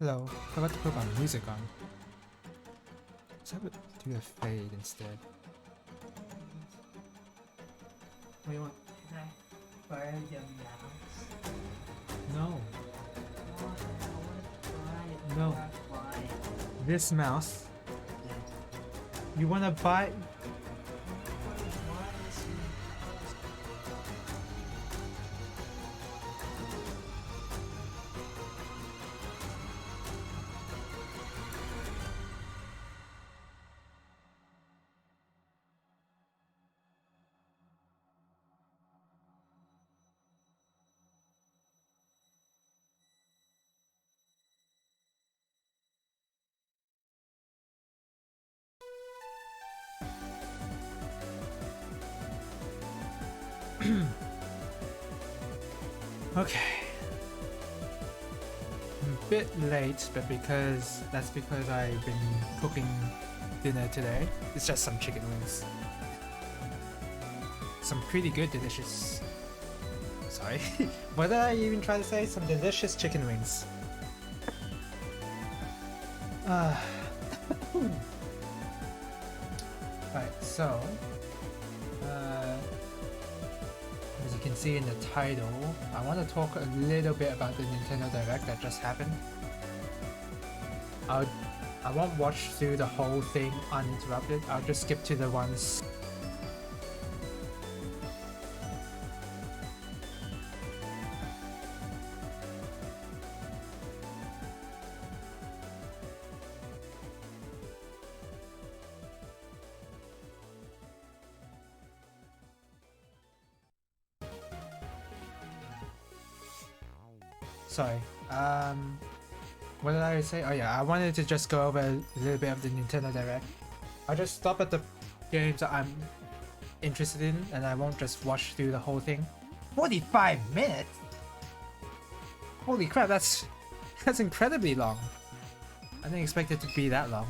Hello, forgot to put my music on. Let's have it do a fade instead. What do you want? Can I borrow your mouse? No. I No. want to buy it. This mouse? You wanna buy? Okay. I'm a bit late, but that's because I've been cooking dinner today. It's just some chicken wings. Some pretty good, delicious. Sorry. What did I even try to say? Some delicious chicken wings. Right, so as you can see in the title, I want to talk a little bit about the Nintendo Direct that just happened. I won't watch through the whole thing uninterrupted. I'll just skip to the ones. Sorry. What did I say? Oh yeah, I wanted to just go over a little bit of the Nintendo Direct. I'll just stop at the games that I'm interested in, and I won't just watch through the whole thing. 45 minutes? Holy crap, that's incredibly long. I didn't expect it to be that long.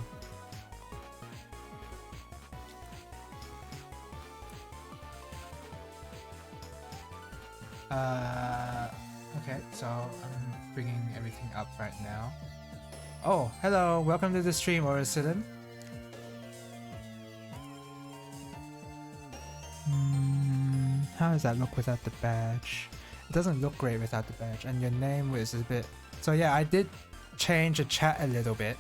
Okay, so I'm bringing everything up right now. Oh, hello, welcome to the stream, Orisidan. How does that look without the badge? It doesn't look great without the badge, and your name was a bit... So yeah, I did change the chat a little bit.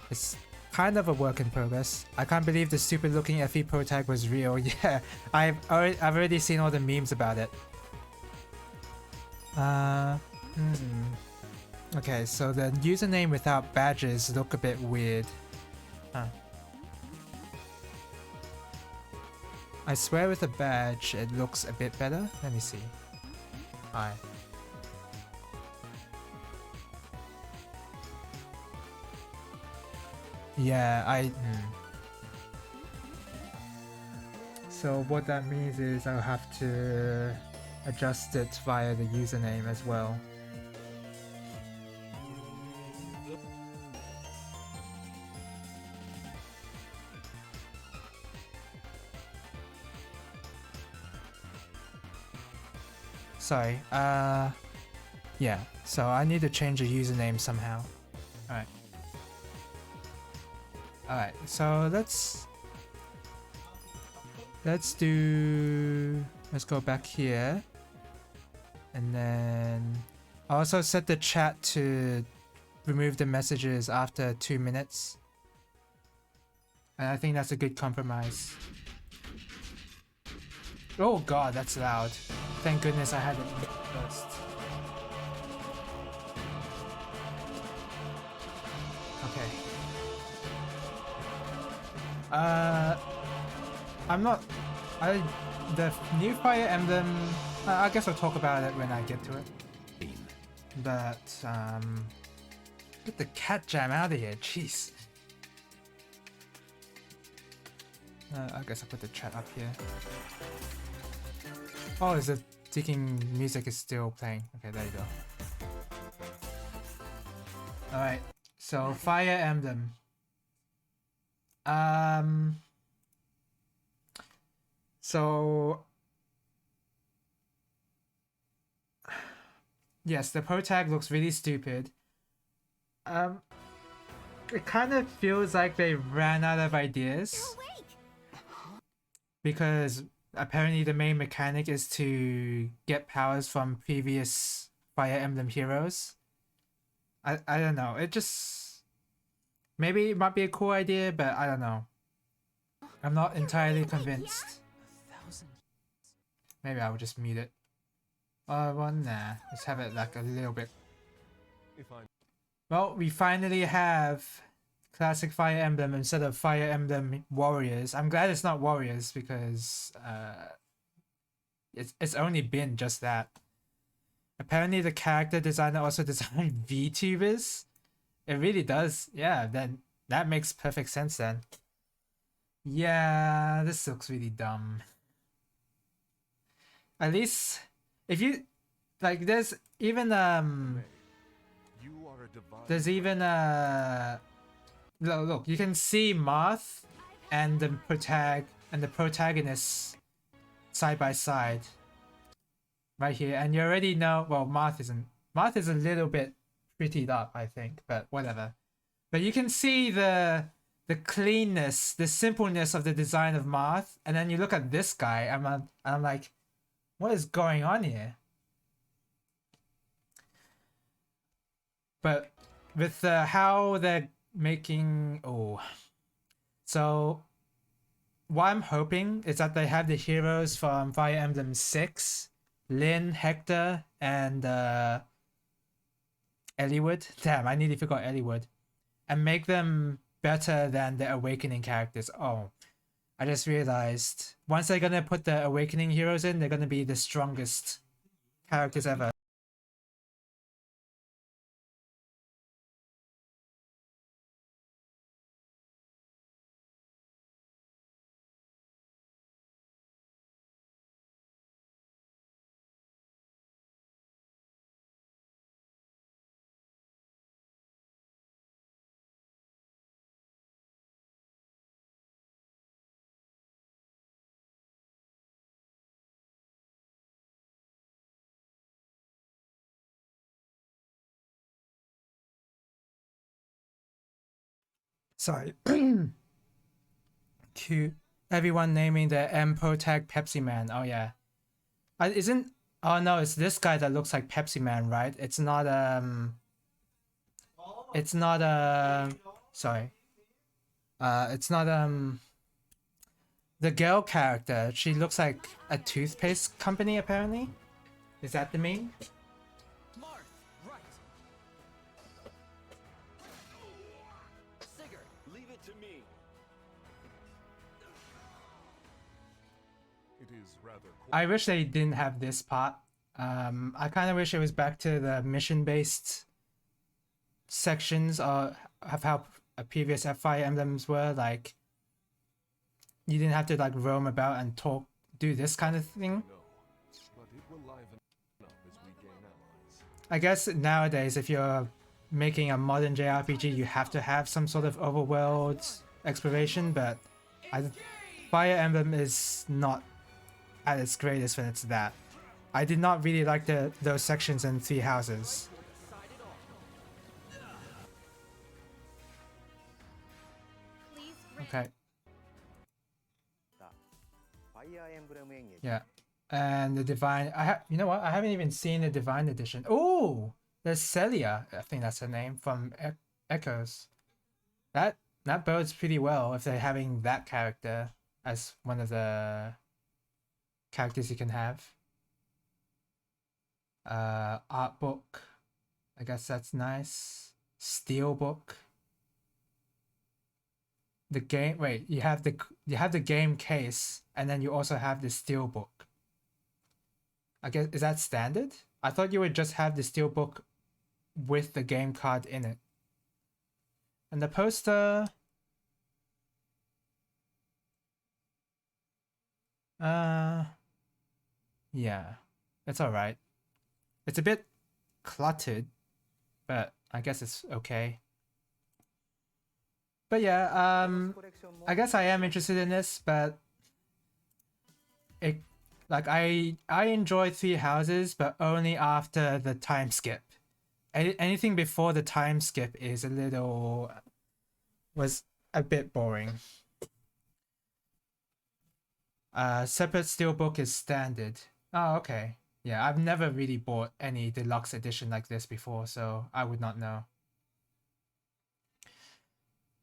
It's kind of a work in progress. I can't believe the stupid looking FE Pro tag was real. Yeah, I've already seen all the memes about it. Okay, so the username without badges look a bit weird. Huh. I swear with a badge it looks a bit better. Let me see. Alright. Yeah, So what that means is I'll have to adjust it via the username as well. Sorry, yeah, so I need to change the username somehow. Alright. Alright, so let's go back here. And then I also set the chat to remove the messages after 2 minutes. And I think that's a good compromise. Oh god, that's loud. Thank goodness I had it first. Okay. The new Fire Emblem, I guess I'll talk about it when I get to it. But, get the cat jam out of here, jeez. I guess I'll put the chat up here. Oh, is the ticking music is still playing. Okay, there you go. Alright, so Fire Emblem. So yes, the Pro tag looks really stupid. Um, it kind of feels like they ran out of ideas because apparently the main mechanic is to get powers from previous Fire Emblem heroes. I don't know. It just maybe it might be a cool idea, but I don't know. I'm not entirely convinced. Maybe I will just mute it. Well, nah. Let's have it like a little bit. Well, we finally have classic Fire Emblem instead of Fire Emblem Warriors. I'm glad it's not Warriors because it's only been just that. Apparently the character designer also designed VTubers. It really does. Yeah, then that makes perfect sense then. Yeah, this looks really dumb. At least if you like there's even look, you can see Marth and the protagonist side by side right here, and you already know. Well, Marth is a little bit prettied up, I think, but whatever. But you can see the cleanness, the simpleness of the design of Marth, and then you look at this guy. I'm like, what is going on here? But with how they're making so what I'm hoping is that they have the heroes from Fire Emblem 6, Lyn, Hector, and Eliwood. Damn, I nearly forgot Eliwood. And make them better than the Awakening characters. Oh, I just realized once they're gonna put the Awakening heroes in, they're gonna be the strongest characters ever. Sorry. Cute. Everyone naming the M-Pro tag Pepsi Man. Oh yeah. Isn't oh no, it's this guy that looks like Pepsi Man, right? It's not sorry. It's not the girl character. She looks like a toothpaste company apparently. Is that the meme? I wish they didn't have this part. I kind of wish it was back to the mission-based sections of how previous Fire Emblems were. Like, you didn't have to like roam about and do this kind of thing. I guess nowadays, if you're making a modern JRPG, you have to have some sort of overworld exploration, but Fire Emblem is not at its greatest when it's that. I did not really like those sections in Three Houses. Okay. Yeah. And the Divine... you know what? I haven't even seen the Divine Edition. Oh! There's Celia. I think that's her name from Echoes. That bodes pretty well if they're having that character as one of the characters you can have. Art book. I guess that's nice. Steel book. The game... Wait, you have the game case, and then you also have the steel book. I guess, is that standard? I thought you would just have the steelbook with the game card in it. And the poster... yeah, it's alright. It's a bit cluttered, but I guess it's okay. But yeah, I guess I am interested in this, but I enjoyed Three Houses, but only after the time skip. anything before the time skip is was a bit boring. Separate steelbook is standard. Oh, okay. Yeah, I've never really bought any deluxe edition like this before, so I would not know.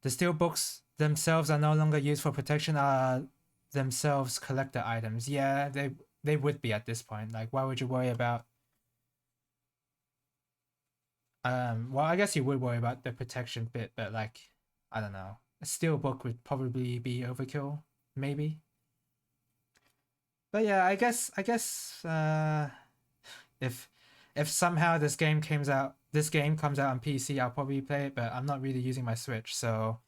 The steelbooks themselves are no longer used for protection, are themselves collector items. Yeah, they would be at this point. Like, why would you worry about well, I guess you would worry about the protection bit, but like, I don't know. A steelbook would probably be overkill, maybe. But yeah, I guess if somehow this game comes out on PC, I'll probably play it, but I'm not really using my Switch, so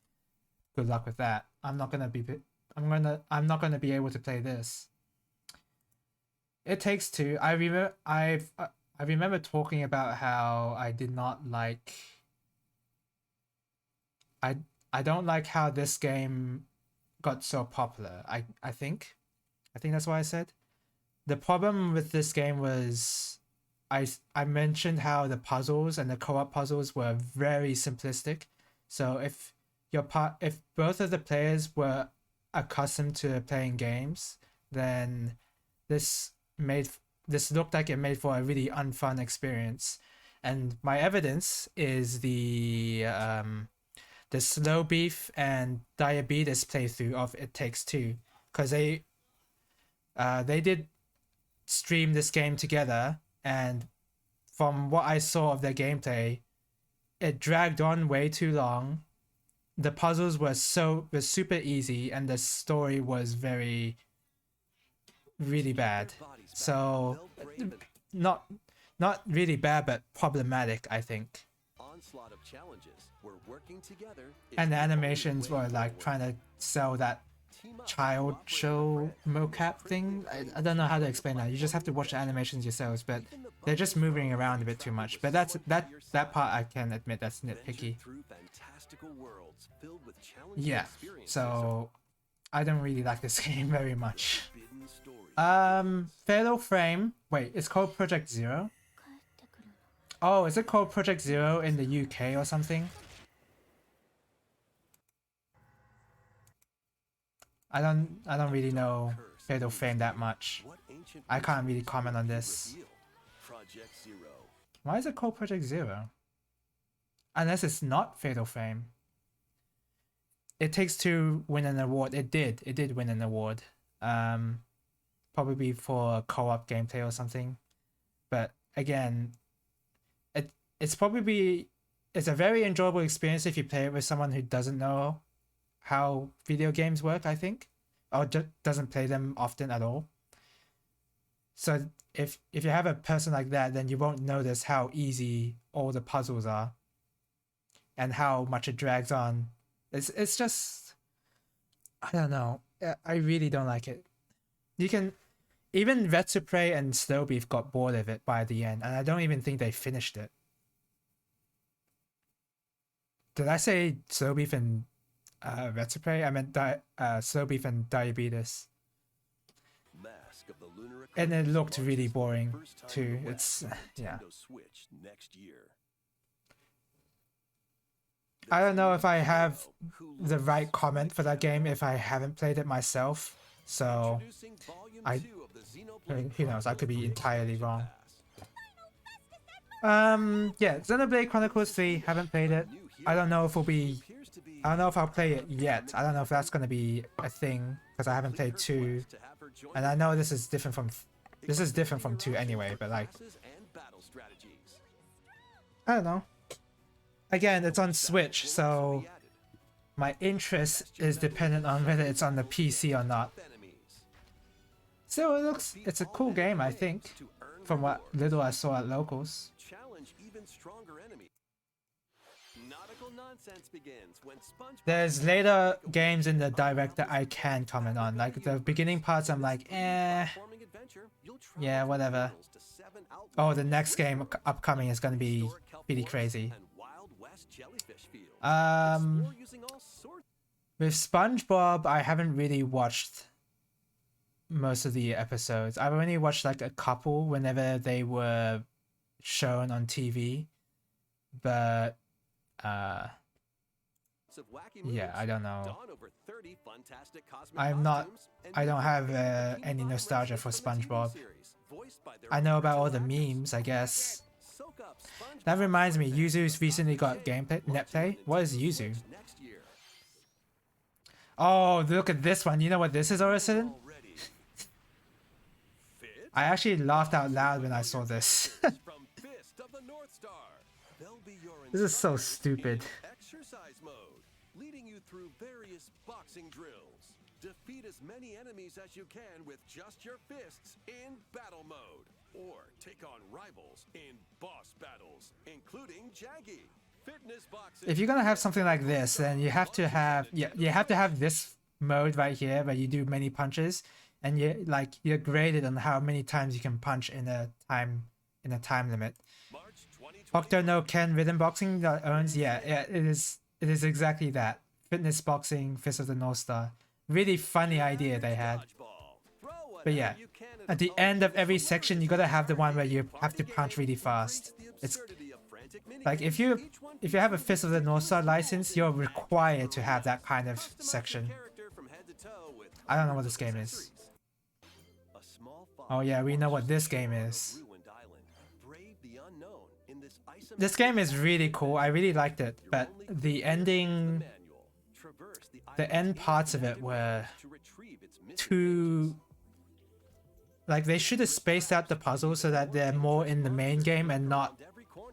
good luck with that. I'm not gonna be able to play this. It Takes Two. I remember talking about how I did not like I I don't like how this game got so popular. I think that's what I said. The problem with this game was I mentioned how the puzzles and the co-op puzzles were very simplistic. So if both of the players were accustomed to playing games, then this made this looked like it made for a really unfun experience. And my evidence is the slow beef and diabetes playthrough of It Takes Two, because they did stream this game together, and from what I saw of their gameplay, it dragged on way too long. The puzzles were super easy, and the story was really bad. So not really bad, but problematic, I think. And the animations were like trying to sell that child show mocap thing. I don't know how to explain that. You just have to watch the animations yourselves, but they're just moving around a bit too much. But that part I can admit that's nitpicky. Yeah, so I don't really like this game very much. Fatal Frame. Wait, it's called Project Zero? Oh, is it called Project Zero in the UK or something? I don't really know Fatal Frame that much. I can't really comment on this. Why is it called Project Zero? Unless it's not Fatal Frame. It Takes Two win an award. It did win an award. Probably for co-op gameplay or something. But again, it's a very enjoyable experience if you play it with someone who doesn't know how video games work, I think, or doesn't play them often at all. So if you have a person like that, then you won't notice how easy all the puzzles are and how much it drags on. It's just, I don't know. I really don't like it. Even Retsuprey and Slowbeef got bored of it by the end, and I don't even think they finished it. Did I say Slowbeef and Retsuprey? I meant Slowbeef and Diabetes. And it looked really boring too. It's yeah. I don't know if I have the right comment for that game if I haven't played it myself. So who knows? I could be entirely wrong. Yeah, Xenoblade Chronicles 3, haven't played it. I don't know if I'll play it yet. I don't know if that's gonna be a thing because I haven't played 2, and I know this is different from 2 anyway. But like, I don't know. Again, it's on Switch, so my interest is dependent on whether it's on the PC or not. So it's a cool game, I think, from what little I saw at locals. There's later games in the direct that I can comment on, like the beginning parts I'm like, yeah, whatever. Oh, the next game upcoming is gonna be really crazy. With SpongeBob, I haven't really watched most of the episodes. I've only watched like a couple whenever they were shown on TV. but yeah, I don't know. I don't have any nostalgia for SpongeBob. I know about all the memes, I guess. That reminds me, Yuzu's recently got gameplay, netplay. What is Yuzu? Oh, look at this one. You know what this is, Orison? I actually laughed out loud when I saw this. This is so stupid. Exercise mode, leading you through various boxing drills. Defeat as many enemies as you can with just your fists in battle mode. Or take on rivals in boss battles, including Jaggy. Fitness boxing. If you're gonna have something like this, then you have to have this mode right here where you do many punches, and you're graded on how many times you can punch in a time limit. Hokuto no Ken Rhythm Boxing that owns, it is exactly that. Fitness boxing, Fist of the North Star. Really funny idea they had. But yeah, at the end of every section, you gotta have the one where you have to punch really fast. It's like if you have a Fist of the North Star license, you're required to have that kind of section. I don't know what this game is. Oh yeah, we know what this game is. This game is really cool. I really liked it, but the end parts of it were too... Like, they should have spaced out the puzzles so that they're more in the main game and not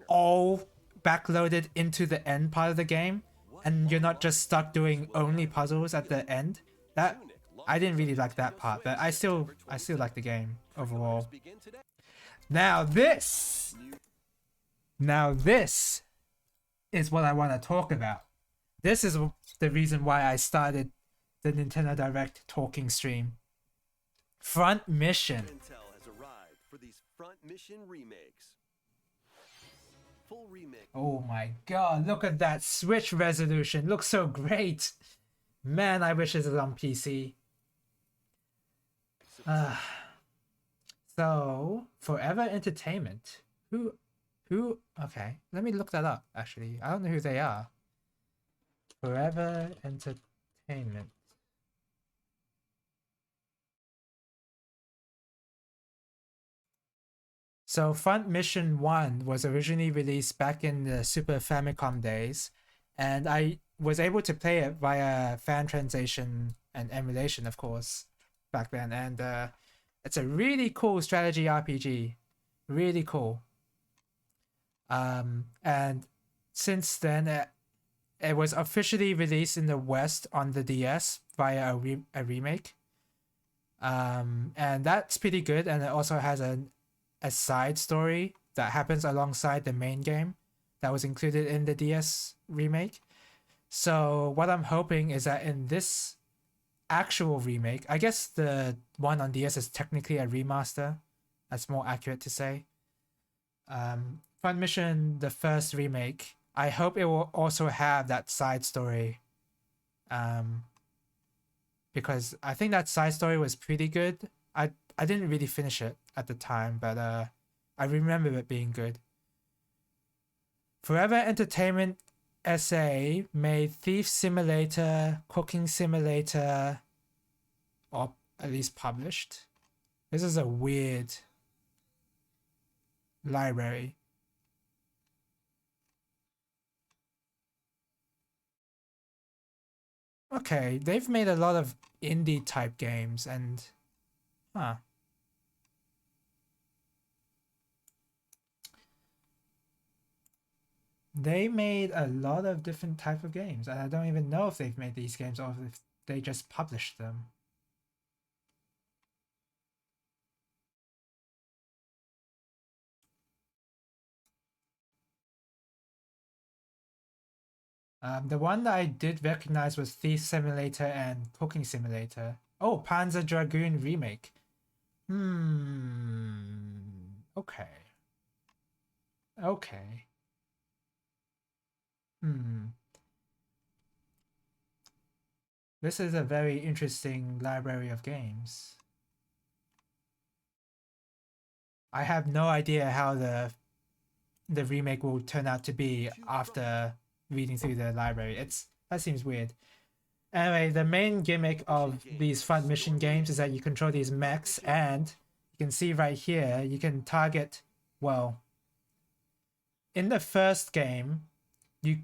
all backloaded into the end part of the game, and you're not just stuck doing only puzzles at the end. That I didn't really like that part, but I still like the game overall. Now this is what I want to talk about. This is the reason why I started the Nintendo Direct talking stream. Front Mission. Intel has arrived for these Front Mission remakes. Full remake. Oh my god, look at that Switch resolution. Looks so great. Man, I wish this was on PC. So, Forever Entertainment. Who? Okay, let me look that up, actually. I don't know who they are. Forever Entertainment. So Front Mission 1 was originally released back in the Super Famicom days, and I was able to play it via fan translation and emulation, of course, back then. And it's a really cool strategy RPG. Really cool. And since then, it was officially released in the West on the DS via a remake. And that's pretty good, and it also has a side story that happens alongside the main game that was included in the DS remake. So what I'm hoping is that in this actual remake, I guess the one on DS is technically a remaster. That's more accurate to say. Front Mission, the first remake, I hope it will also have that side story. Because I think that side story was pretty good. I didn't really finish it at the time, but I remember it being good. Forever Entertainment SA made Thief Simulator, Cooking Simulator, or at least published. This is a weird library. Okay, they've made a lot of indie type games and... Huh. They made a lot of different type of games, and I don't even know if they've made these games or if they just published them. The one that I did recognize was Thief Simulator and Cooking Simulator. Oh, Panzer Dragoon Remake. Okay. Okay. This is a very interesting library of games. I have no idea how the the remake will turn out to be after reading through the library. That seems weird. Anyway, the main gimmick of these front mission games is that you control these mechs, and you can see right here, you can target, well, in the first game, you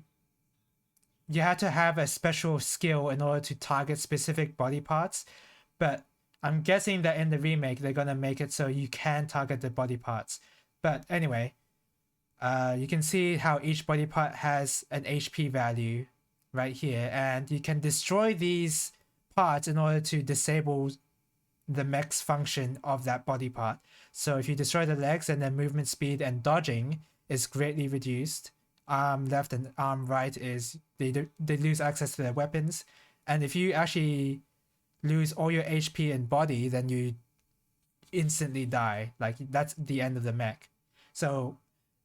had to have a special skill in order to target specific body parts, but I'm guessing that in the remake, they're gonna make it so you can target the body parts. But anyway, you can see how each body part has an HP value right here, and you can destroy these parts in order to disable the mech's function of that body part. So if you destroy the legs, and then movement speed and dodging is greatly reduced. Arm left and arm right is they lose access to their weapons, and if you actually lose all your HP and body, then you instantly die. Like, that's the end of the mech. So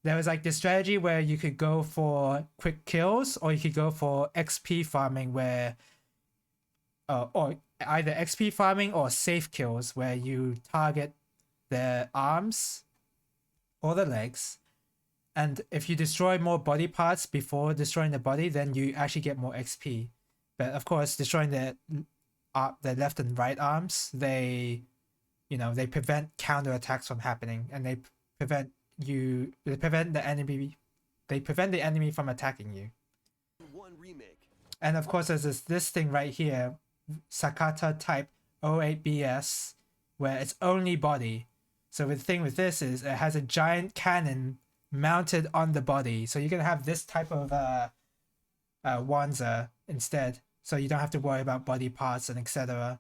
there was like this strategy where you could go for quick kills, or you could go for XP farming, where or either XP farming or safe kills, where you target the arms or the legs, and if you destroy more body parts before destroying the body, then you actually get more XP. But of course, destroying the left and right arms, they prevent counter attacks from happening, and they prevent the enemy from attacking you. And of course, there's this thing right here, Sakata type 08BS, where it's only body. So the thing with this is it has a giant cannon mounted on the body, so you can have this type of Wanza instead, so you don't have to worry about body parts and etc.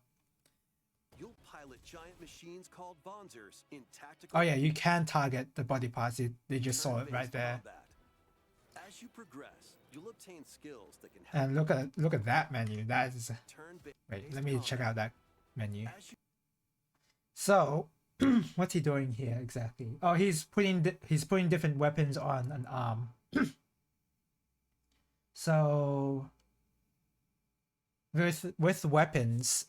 You'll pilot giant machines called Bonzers in tactical. Oh yeah, you can target the body parts. They just saw it right there. As you progress, you'll obtain skills that can help. And look at that menu. That is wait. Let me check out that menu. So, what's he doing here exactly? Oh, he's putting different weapons on an arm. So, with weapons,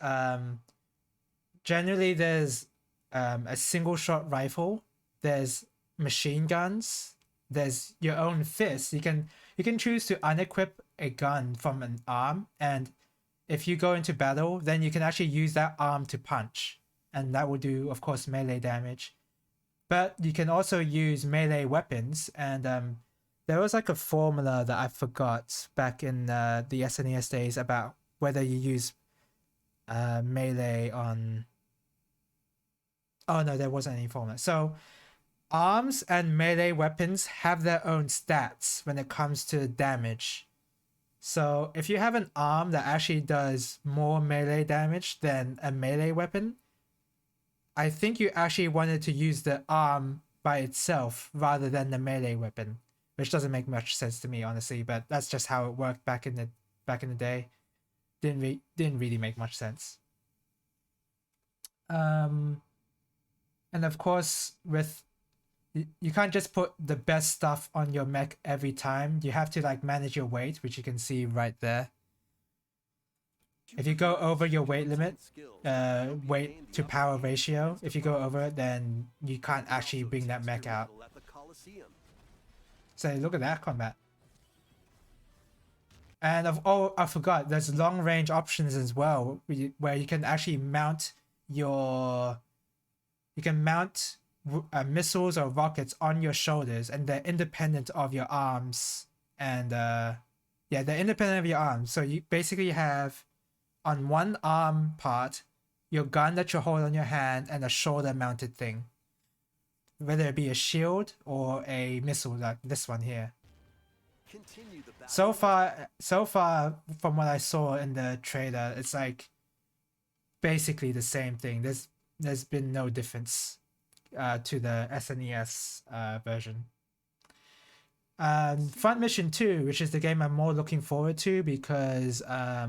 generally there's a single shot rifle, there's machine guns, there's your own fist. You can choose to unequip a gun from an arm, and if you go into battle, then you can actually use that arm to punch, and that will do, of course, melee damage. But you can also use melee weapons, and there was like a formula that I forgot back in the SNES days about whether you use melee on... Oh no, there wasn't any formula. So arms and melee weapons have their own stats when it comes to damage. So if you have an arm that actually does more melee damage than a melee weapon, I think you actually wanted to use the arm by itself rather than the melee weapon, which doesn't make much sense to me, honestly, but that's just how it worked back in the day. Didn't really make much sense. And of course, you can't just put the best stuff on your mech every time. You have to like manage your weight, which you can see right there. If you go over your weight limit, weight to power ratio, if you go over it, then you can't actually bring that mech out. So look at that combat. And I forgot, there's long range options as well, where you can actually mount missiles or rockets on your shoulders, and they're independent of your arms. And yeah, they're independent of your arms. So you basically have on one arm part your gun that you hold on your hand and a shoulder mounted thing, whether it be a shield or a missile like this one here. So far from what I saw in the trailer, it's like basically the same thing. There's been no difference to the SNES version. Front Mission 2, which is the game I'm more looking forward to because I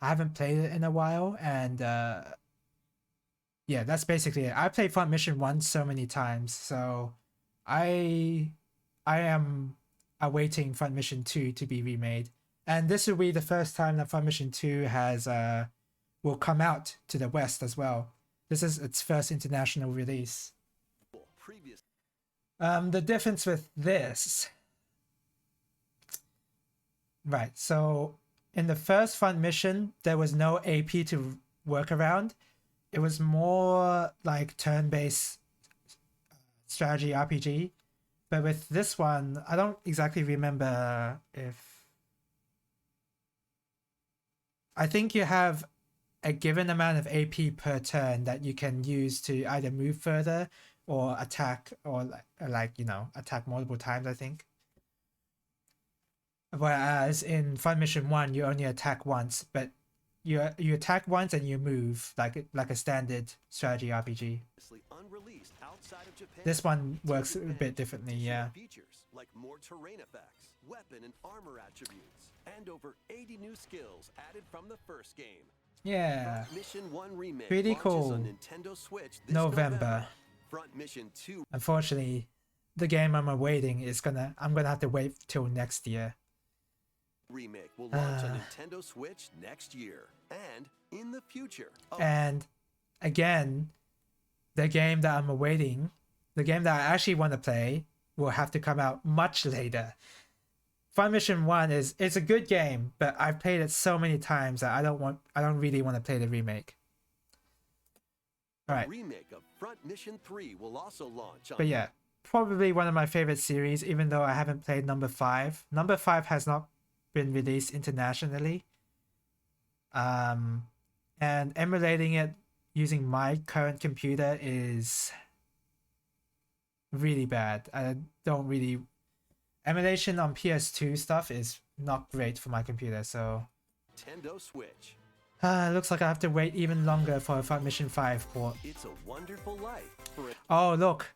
haven't played it in a while, and yeah, that's basically it. I played Front Mission 1 so many times, so I am awaiting Front Mission 2 to be remade, and this will be the first time that Front Mission 2 will come out to the West as well. This is its first international release. The difference with this, right? So in the first front mission, there was no AP to work around. It was more like turn-based strategy RPG. But with this one, I don't exactly remember if... I think you have a given amount of AP per turn that you can use to either move further or attack, or like you know, attack multiple times, I think. Whereas in Fun Mission 1, you only attack once, but you attack once and you move like a standard strategy RPG. Unreleased outside of Japan. This one works a bit differently, yeah. Features like more terrain effects, weapon and armor attributes, and over 80 new skills added from the first game. Yeah. Front Mission 1 remake Pretty launches cool. on Nintendo Switch this November. Front Mission 2 Unfortunately, the game I'm awaiting is I'm gonna have to wait till next year. remake will launch on Nintendo Switch next year and in the future. And again, the game that I'm awaiting, the game that I actually want to play, will have to come out much later. Fun Mission 1 it's a good game, but I've played it so many times that I don't really want to play the remake. All right. Remake of Front Mission 3 will also launch on But yeah, probably one of my favorite series, even though I haven't played number 5. Number 5 has not been released internationally. And emulating it using my current computer is really bad. I don't really... Emulation on PS2 stuff is not great for my computer, so... Nintendo Switch. Looks like I have to wait even longer for a Fun Mission 5 port. It's a wonderful life for a Oh, look!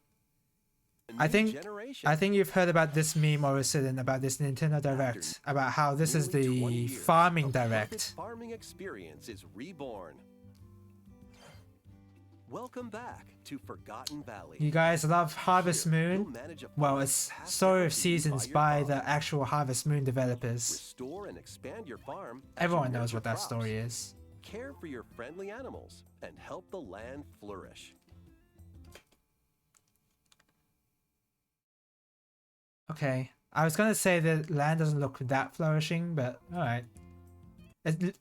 I new think generation. you've heard about this meme or incident about this Nintendo Direct, about how this is Nearly 20 the years, farming a perfect direct. farming experience is reborn. Welcome back to Forgotten Valley. You guys love Harvest Here, you'll Moon? manage a Well, farm it's passed Story down of to you Seasons your by father. the actual Harvest Moon developers. Restore and expand your farm. as you Everyone knows nurture what that crops, story is. Care for your friendly animals and help the land flourish. Okay, I was gonna say the land doesn't look that flourishing, but alright.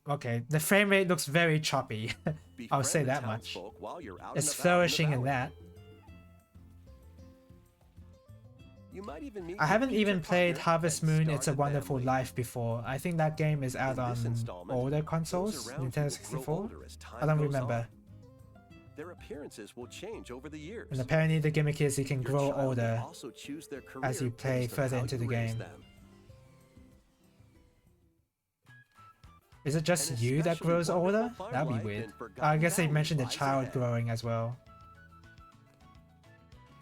Okay, the frame rate looks very choppy. I'll Befriend say the that much. townsfolk while you're out It's and about flourishing in in the valley. that. You might even meet I your haven't future even played partner Harvest and Moon start It's a Wonderful family. Life before. I think that game is out In on this installment, older those consoles, around you Nintendo will grow 64. older as time I don't goes remember. on. Their appearances will change over the years. And apparently the gimmick is you can Your grow child will older also choose their as you career play based on further how into the you raise game. them. Is it just And you that especially grows wonderful older? farm That'd be life weird. in Forgotten I guess they Valley mentioned the lies child ahead. growing as well.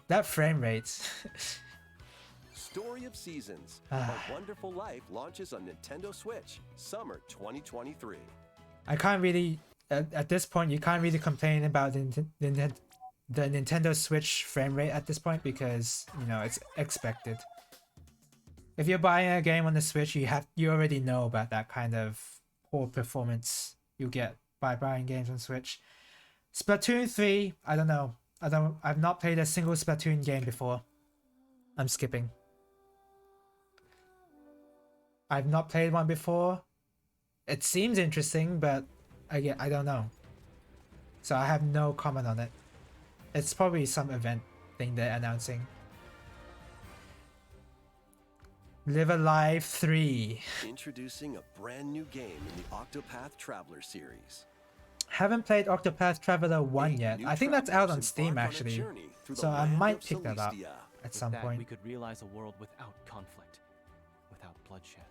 That frame rate. Story of Seasons, Ah. A Wonderful Life launches on Nintendo Switch, summer 2023. I can't really... At this point, you can't really complain about the Nintendo Switch frame rate at this point because, you know, it's expected. If you're buying a game on the Switch, you already know about that kind of poor performance you get by buying games on Switch. Splatoon 3, I don't know. I've not played a single Splatoon game before. I'm skipping. I've not played one before. It seems interesting, but I don't know. So I have no comment on it. It's probably some event thing they're announcing. Live Alive 3. Introducing a brand new game in the Octopath Traveler series. Haven't played Octopath Traveler 1 8 yet. new I think that's out travelers on Steam embark on a actually. journey through the So I land might of pick that up Celestia. at With some that, point. we could realize a world without conflict, without bloodshed.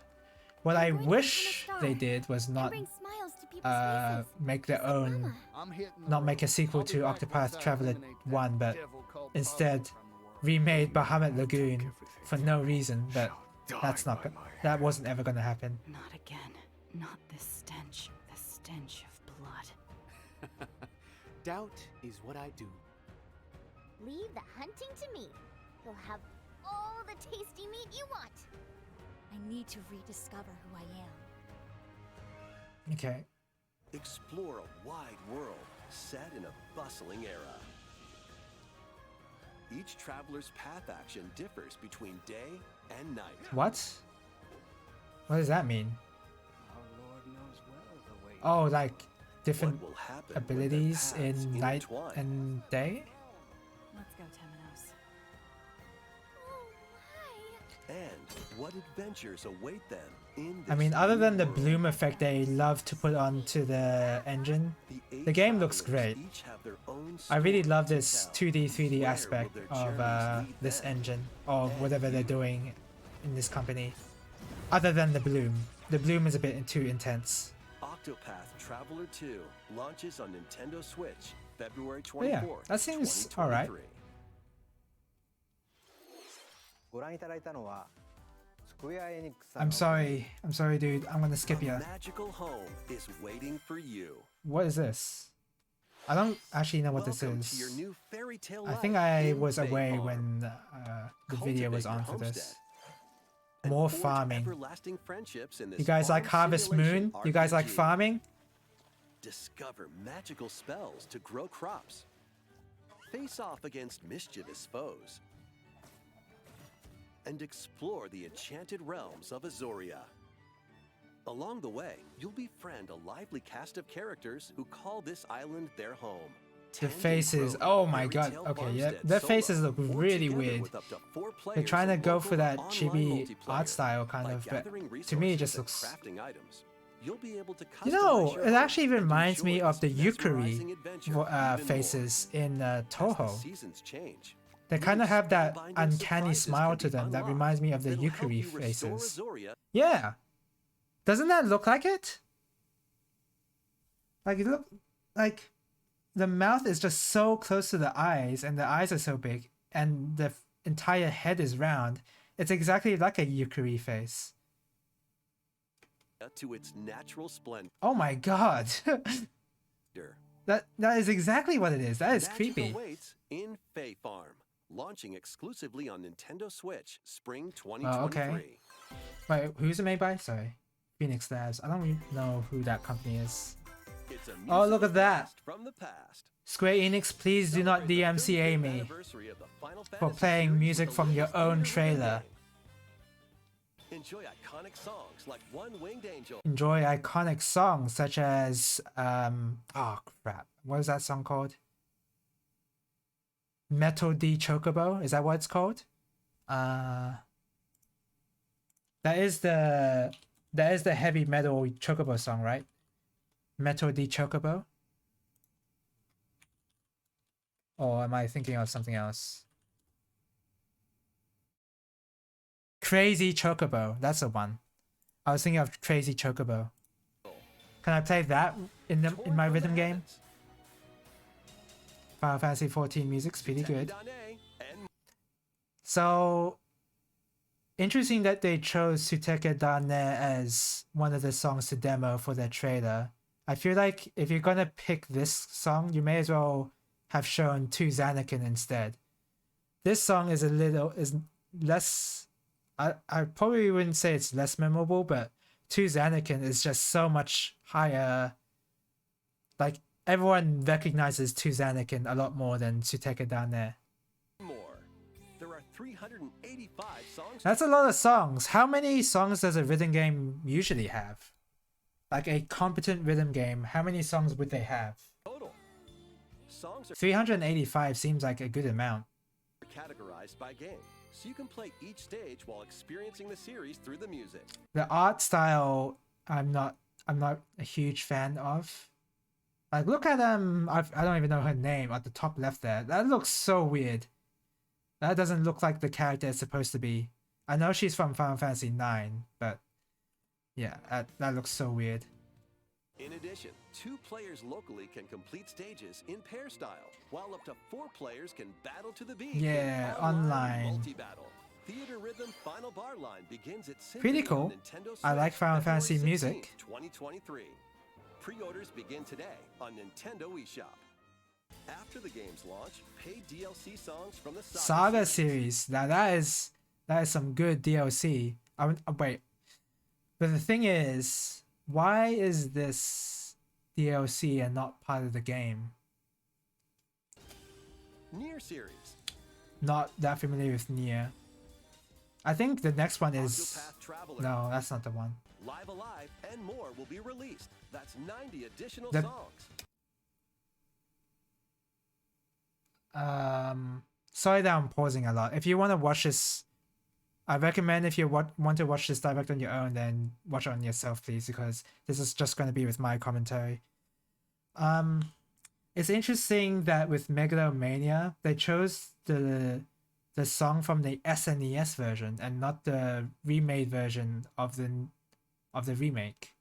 What I I'd like to wish become a they star did was and not bring smiles to people's faces. make their Just like own, Mama. not make a sequel to Octopath Traveler 1, but instead remade Bahamut Lagoon for no reason. But that wasn't ever gonna happen. Not again. Not this stench. The stench of blood. Doubt is what I do. Leave the hunting to me. You'll have all the tasty meat you want. I need to rediscover who I am. Okay. Explore a wide world set in a bustling era. Each traveler's path action differs between day and night. What? What does that mean? Our Lord knows well the way. Oh, like different What will happen when their abilities paths in night intertwine? and day? Let's go, Temenos. Oh my! And what adventures await them in I this mean, other new than the world? bloom effect they love to put onto the engine, eight the game looks travelers great. each have their own I really story love to this tell. 2D, 3D Where aspect will their of journeys lead this them? engine, or And whatever they're you. doing in this company. Other than the bloom. The bloom is a bit too intense. Octopath Traveler 2 launches on Nintendo Switch February But 24th. yeah, that seems alright. ご覧いただいたのはスクエア・エニックスさん I'm の sorry dude, I'm gonna skip A you. magical home is waiting for you. What is this? I don't actually know what this Welcome to your is. new fairy tale I think life I in was Fae away Farm. when the video was Cultivate on your for this. homestead and More forge farming. everlasting friendships in this You guys like farm Harvest simulation Moon? You guys like RPG. farming? Discover magical spells to grow crops. Face off against mischievous foes. And explore the enchanted realms of Azoria. Along the way, you'll befriend a lively cast of characters who call this island their home. The Tend and faces, grow oh my fairy god, tale okay, yeah, farmstead their solo faces look or really together weird. with up to 4 They're players trying to in go local for that online chibi multiplayer. art style kind By of, but gathering to me it resources just and looks... crafting items, you'll be able to You know, customize your it home actually and reminds me enjoy of the this Yukari mesmerizing adventure even more. faces in As the Toho. seasons change, They new kind of have that spellbinding uncanny surprises smile can to be them that unlocked reminds me of the that'll help Yukari you restore faces. Azoria. Yeah. Doesn't that look like it? Like it look like the mouth is just so close to the eyes and the eyes are so big and the entire head is round. It's exactly like a Yukari face. To its natural splendor. Oh my god. That is exactly what it is. That is Magic creepy. awaits in Fae Farm, launching exclusively on Nintendo Switch spring Oh, 2023. okay. Wait, who's it made by? Sorry. Phoenix Labs. I don't really know who that company is. It's a Oh, look musical at that. blast from the past. Square Enix, please do not Celebrate the DMCA 35th me anniversary of the Final for Fantasy playing series music with the from your latest own theater rhythm trailer. game. Enjoy iconic songs like One Winged Angel. Enjoy iconic songs such as oh crap, what is that song called? Metal D Chocobo, is that what it's called? That is the heavy metal Chocobo song, right? Metal D Chocobo? Or am I thinking of something else? Crazy Chocobo, that's the one. I was thinking of Crazy Chocobo. Can I play that in my rhythm game? Final Fantasy 14 music's pretty good. So interesting that they chose Suteke Dane as one of the songs to demo for their trailer. I feel like if you're gonna pick this song, you may as well have shown To Zanakin instead. This song is less. I probably wouldn't say it's less memorable, but To Zanakin is just so much higher. Like everyone recognizes To Zanakin a lot more than Suteke Dane. More. There are 385 songs. That's a lot of songs. How many songs does a rhythm game usually have? Like a competent rhythm game, how many songs would they have? Total. Songs are 385 seems like a good amount. categorized by game, so you can play each stage while experiencing the series through the music. The art style, I'm not a huge fan of. Like look at I don't even know her name at the top left there. That looks so weird. That doesn't look like the character it's supposed to be. I know she's from Final Fantasy 9, but yeah, that looks so weird. In addition, 2 players locally can complete stages in pair style, while up to 4 players can battle to the beat. in Yeah, online. multi-battle. Theater Rhythm Final Bar Line begins its Pretty symphony on cool. Nintendo I like Switch Final February Fantasy 16th, music. 2023. Pre-orders begin today on Nintendo eShop. After the game's launch, paid DLC songs from the Saga series. Now that is some good DLC. Wait, but the thing is, why is this DLC and not part of the game? Nier series. not that familiar with Nier. I think the next one is... Octopath Traveler, No, that's not the one. Live Alive, and more will be released. That's 90 additional The- songs. Sorry that I'm pausing a lot. If you want to watch this, I recommend if you want to watch this direct on your own, then watch it on yourself, please, because this is just going to be with my commentary. It's interesting that with Megalomania, they chose the song from the SNES version and not the remade version of the remake.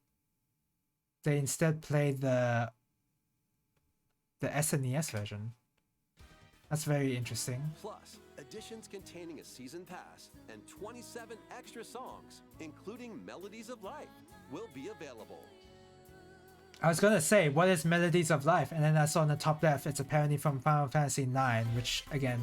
They instead played the SNES version. That's very interesting. Plus, editions containing a season pass and 27 extra songs, including Melodies of Life, will be available. I was gonna say, what is Melodies of Life? And then I saw on the top left, it's apparently from Final Fantasy IX, which again,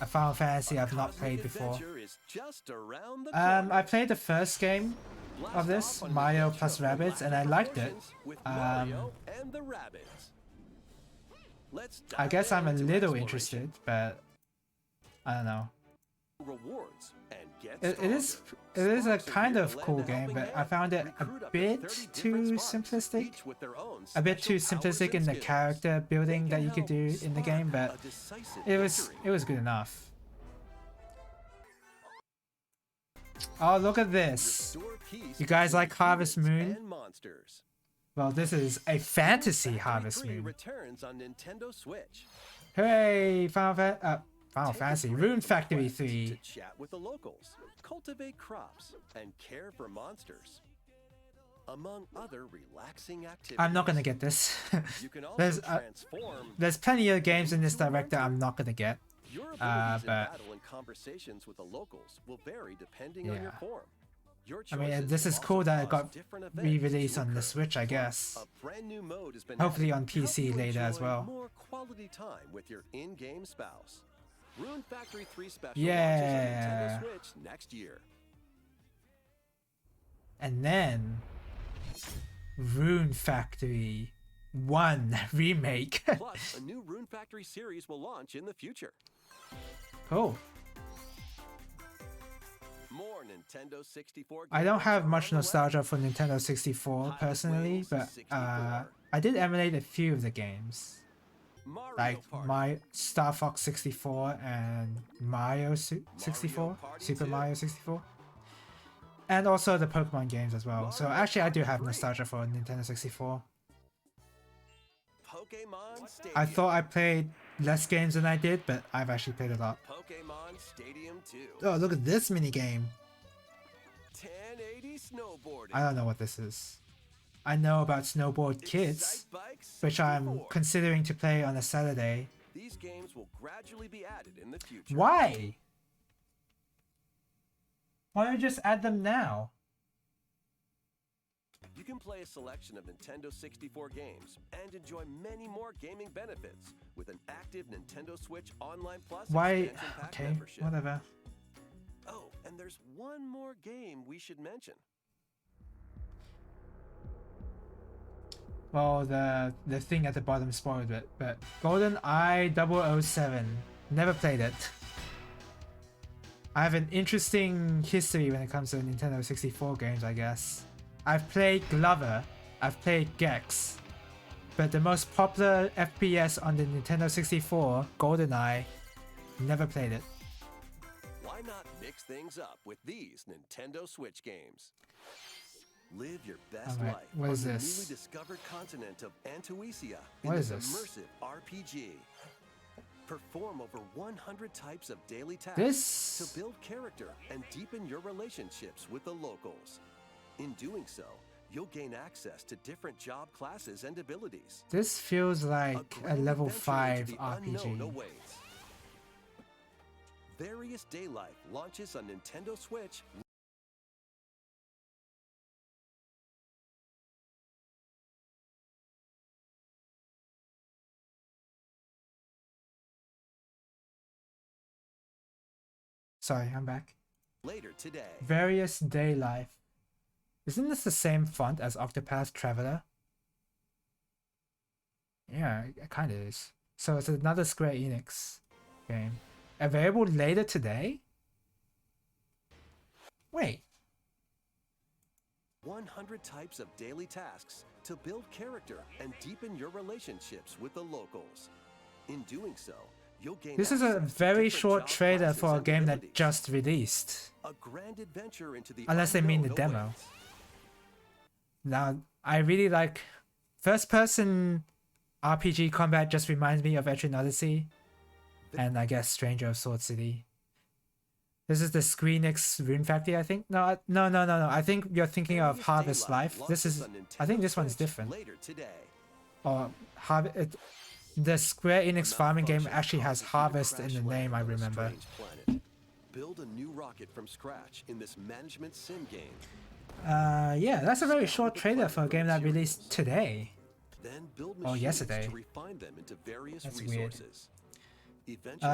a Final Fantasy I've not played before. Adventure is just around the corner. I played the first game Blast of this, off on an Mario adventure plus of Rabbids, and I galactic liked it. proportions with Mario and the Rabbids. Let's I dive guess I'm a into little exploration, interested, but I don't know. rewards, and get It is a kind of cool game, but I found it a bit too simplistic. A bit too simplistic in the character building that you could do in the game, but it was good enough. Oh, look at this. You guys like Harvest Moon? Well, this is a fantasy Harvest Moon. Returns on Nintendo Switch. Hooray! Final Fantasy Rune Factory 3. To chat with the locals, cultivate crops, and care for monsters. Among other relaxing activities. I'm not gonna get this. You can also there's transform plenty of games in this direct that I'm not gonna get. your abilities in but- battle and conversations with the locals will vary depending on your Yeah. form. Your I mean, choices this is also cool that it cause got different events re-released to on the occur. Switch, I guess. A brand new mode has been Hopefully added on to help PC you later as enjoy well. More quality time with your in-game spouse. Rune Factory 3 Special Yeah. launches on Nintendo Switch next year. And then Rune Factory 1 remake. Plus, a new Rune Factory series will launch in the future. Cool. More Nintendo 64 I don't games have are much on the way. nostalgia for Nintendo 64 personally, but I did emulate a few of the games. Mario Like Party, my Star Fox 64 and Mario 64, Party Super 2. Mario 64. And also the Pokemon games as well. So Mario actually I do Party have 3. nostalgia for Nintendo 64. Pokemon Stadium. I thought I played less games than I did, but I've actually played a lot. Pokemon Stadium 2. Oh, look at this mini game. 1080 snowboarding. I don't know what this is. I know about Snowboard Kids, Excite Bike which I'm 64. considering to play on a Saturday. These games will gradually be added in the future. Why? Why don't you just add them now? You can play a selection of Nintendo 64 games and enjoy many more gaming benefits with an active Nintendo Switch Online Plus Why? expansion pack Okay, membership. whatever. Oh, and there's one more game we should mention. Well, the thing at the bottom spoiled it, but GoldenEye 007. Never played it. I have an interesting history when it comes to Nintendo 64 games, I guess. I've played Glover, I've played Gex, but the most popular FPS on the Nintendo 64, GoldenEye, never played it. Why not mix things up with these Nintendo Switch games? Live your best Alright, life what on is the this? newly discovered continent of Antuisia in What this is this? immersive RPG. Perform over 100 types of daily tasks This- to build character and deepen your relationships with the locals. In doing so, you'll gain access to different job classes and abilities. This feels like a grand level adventure 5 into the unknown RPG. awaits. Various Day Life launches on Nintendo Switch. Sorry, I'm back. Later today. Various Day Life. Isn't this the same font as Octopath Traveler? Yeah, it kind of is. So it's another Square Enix game. Available later today? Wait. 100 types of daily tasks to build character and deepen your relationships with the locals. In doing so, you'll gain This is a access to very different short job trailer classes for a and game that abilities. just released. A grand adventure into the Unless they mean the unknown demo. awaits. Now, I really like first-person RPG combat. Just reminds me of Etrian Odyssey, and I guess Stranger of Sword City. This is the Skreenix Rune Factory, I think. No. I think you're thinking of Various Harvest Daylight Life. This launches is, on I think Nintendo this one's Switch different. Later today. Or the Square Enix farming game Malfunction actually has causes you to Harvest in crash the land name, I on a remember. strange planet. Build a new rocket from scratch in this management sim game. Yeah, that's a very short trailer for a game that released today. Then build Or machines yesterday. to refine them into various That's weird. resources. Eventually,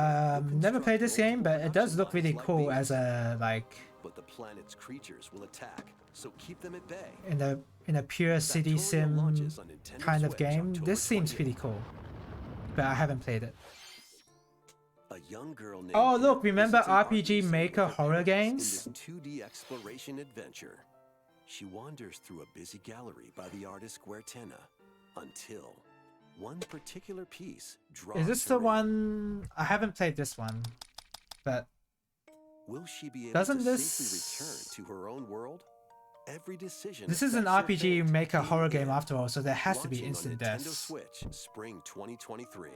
you'll Never played this construct game, but it does multiple look really lines like cool these. as a like But the planet's creatures will attack, so keep them at bay. in a pure city Factorio sim launches on Nintendo kind of Switch game. October This seems 20th. pretty cool, but I haven't played it. A young girl named Oh, look, Ip remember visits an RPG art Maker museum with her horror parents games? In this 2D exploration adventure. She wanders through a busy gallery by the artist Guertena until one particular piece draws Is this her the in. one? I haven't played this one, but Will she be able Doesn't to this- safely return to her own world? Every decision this is an affects her RPG fate. Maker horror game Ip, after all, so there has to be launching on instant Nintendo deaths. Switch, spring 2023.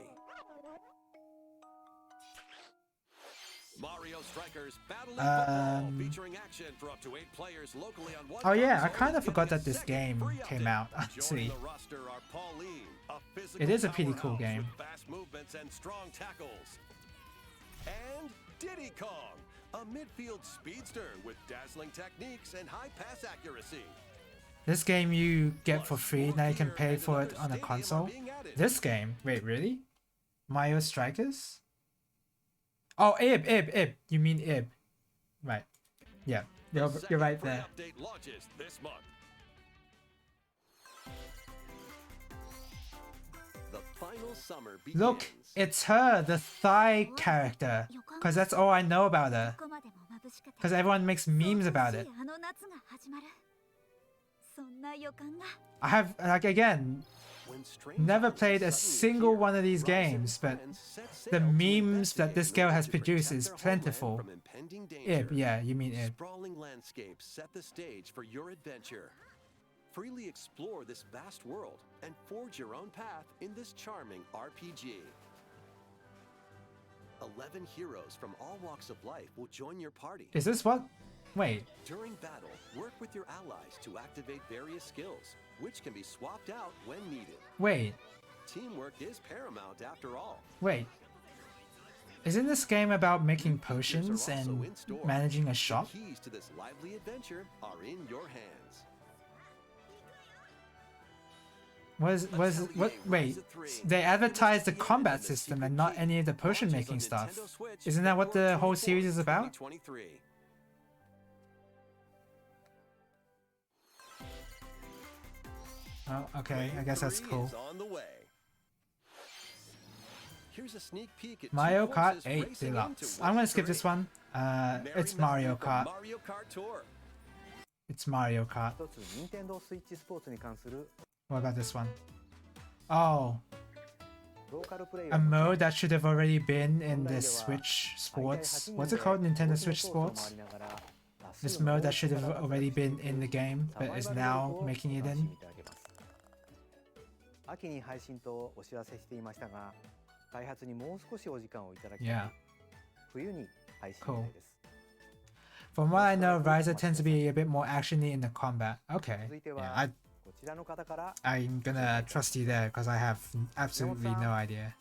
Mario Strikers Battle in Football, featuring action for up to 8 players locally on one Oh yeah, I console, kind of getting forgot a that this second game free came update. out. Joining See, the roster are Pauline, a physical it is a pretty cool powerhouse game. with fast movements and strong tackles. And Diddy Kong, a midfield speedster with dazzling techniques and high pass accuracy. This game you get for Plus, free, more now you can gear pay and for it another on a stadium are console. being added. This game? Wait, really? Mario Strikers? Oh, Ib. You mean Ib. Right. Yeah, you're Second right free there. update launches this month. The final summer begins. Look, it's her, the thigh character. Because that's all I know about her. Because everyone makes memes about it. I have, like, again, When strange never items played a suddenly single appear, one of these rise in games, but and set the sail to memes that investigate this girl has to protect produced is their homeland plentiful. from impending danger. Ib, yeah, you mean Ib. Sprawling landscapes set the stage for your adventure. Freely explore this vast world and forge your own path in this charming RPG. 11 heroes from all walks of life will join your party. Is this what? Wait, During battle, work with your allies to activate various skills, which can be swapped out when needed. wait, Teamwork is paramount after all. wait. Isn't this game about making Features are potions also and in store. managing a shop? The keys to this lively adventure are in your hands. Wait, they advertised the combat system and not any of the potion making stuff. Isn't that what the whole series is about? 2023. Oh, okay, I guess that's Wave cool. 3 is on the way. Here's a sneak peek at Mario two Kart courses 8 racing Deluxe. into I'm gonna one skip this terrain. one. Merry It's Mario memory from Kart. Mario Kart Tour. It's Mario Kart. 一つ任天堂スイッチスポーツに関する What about this one? Oh, ローカルプレイ a はもちろん mode that should have already been in the Switch Sports. What's it called? Nintendo Switch Sports? This mode that should have already been in the game, but is now making it in. 秋に配信とお知らせしていましたが、開発にもう少しお時間をいただき、 Yeah. 冬に配信予定です。 From what I know, Riser tends to be a bit more actiony in the combat. Okay. 続いて Yeah, はこちらの方から I'm gonna trust you there because I have absolutely no idea.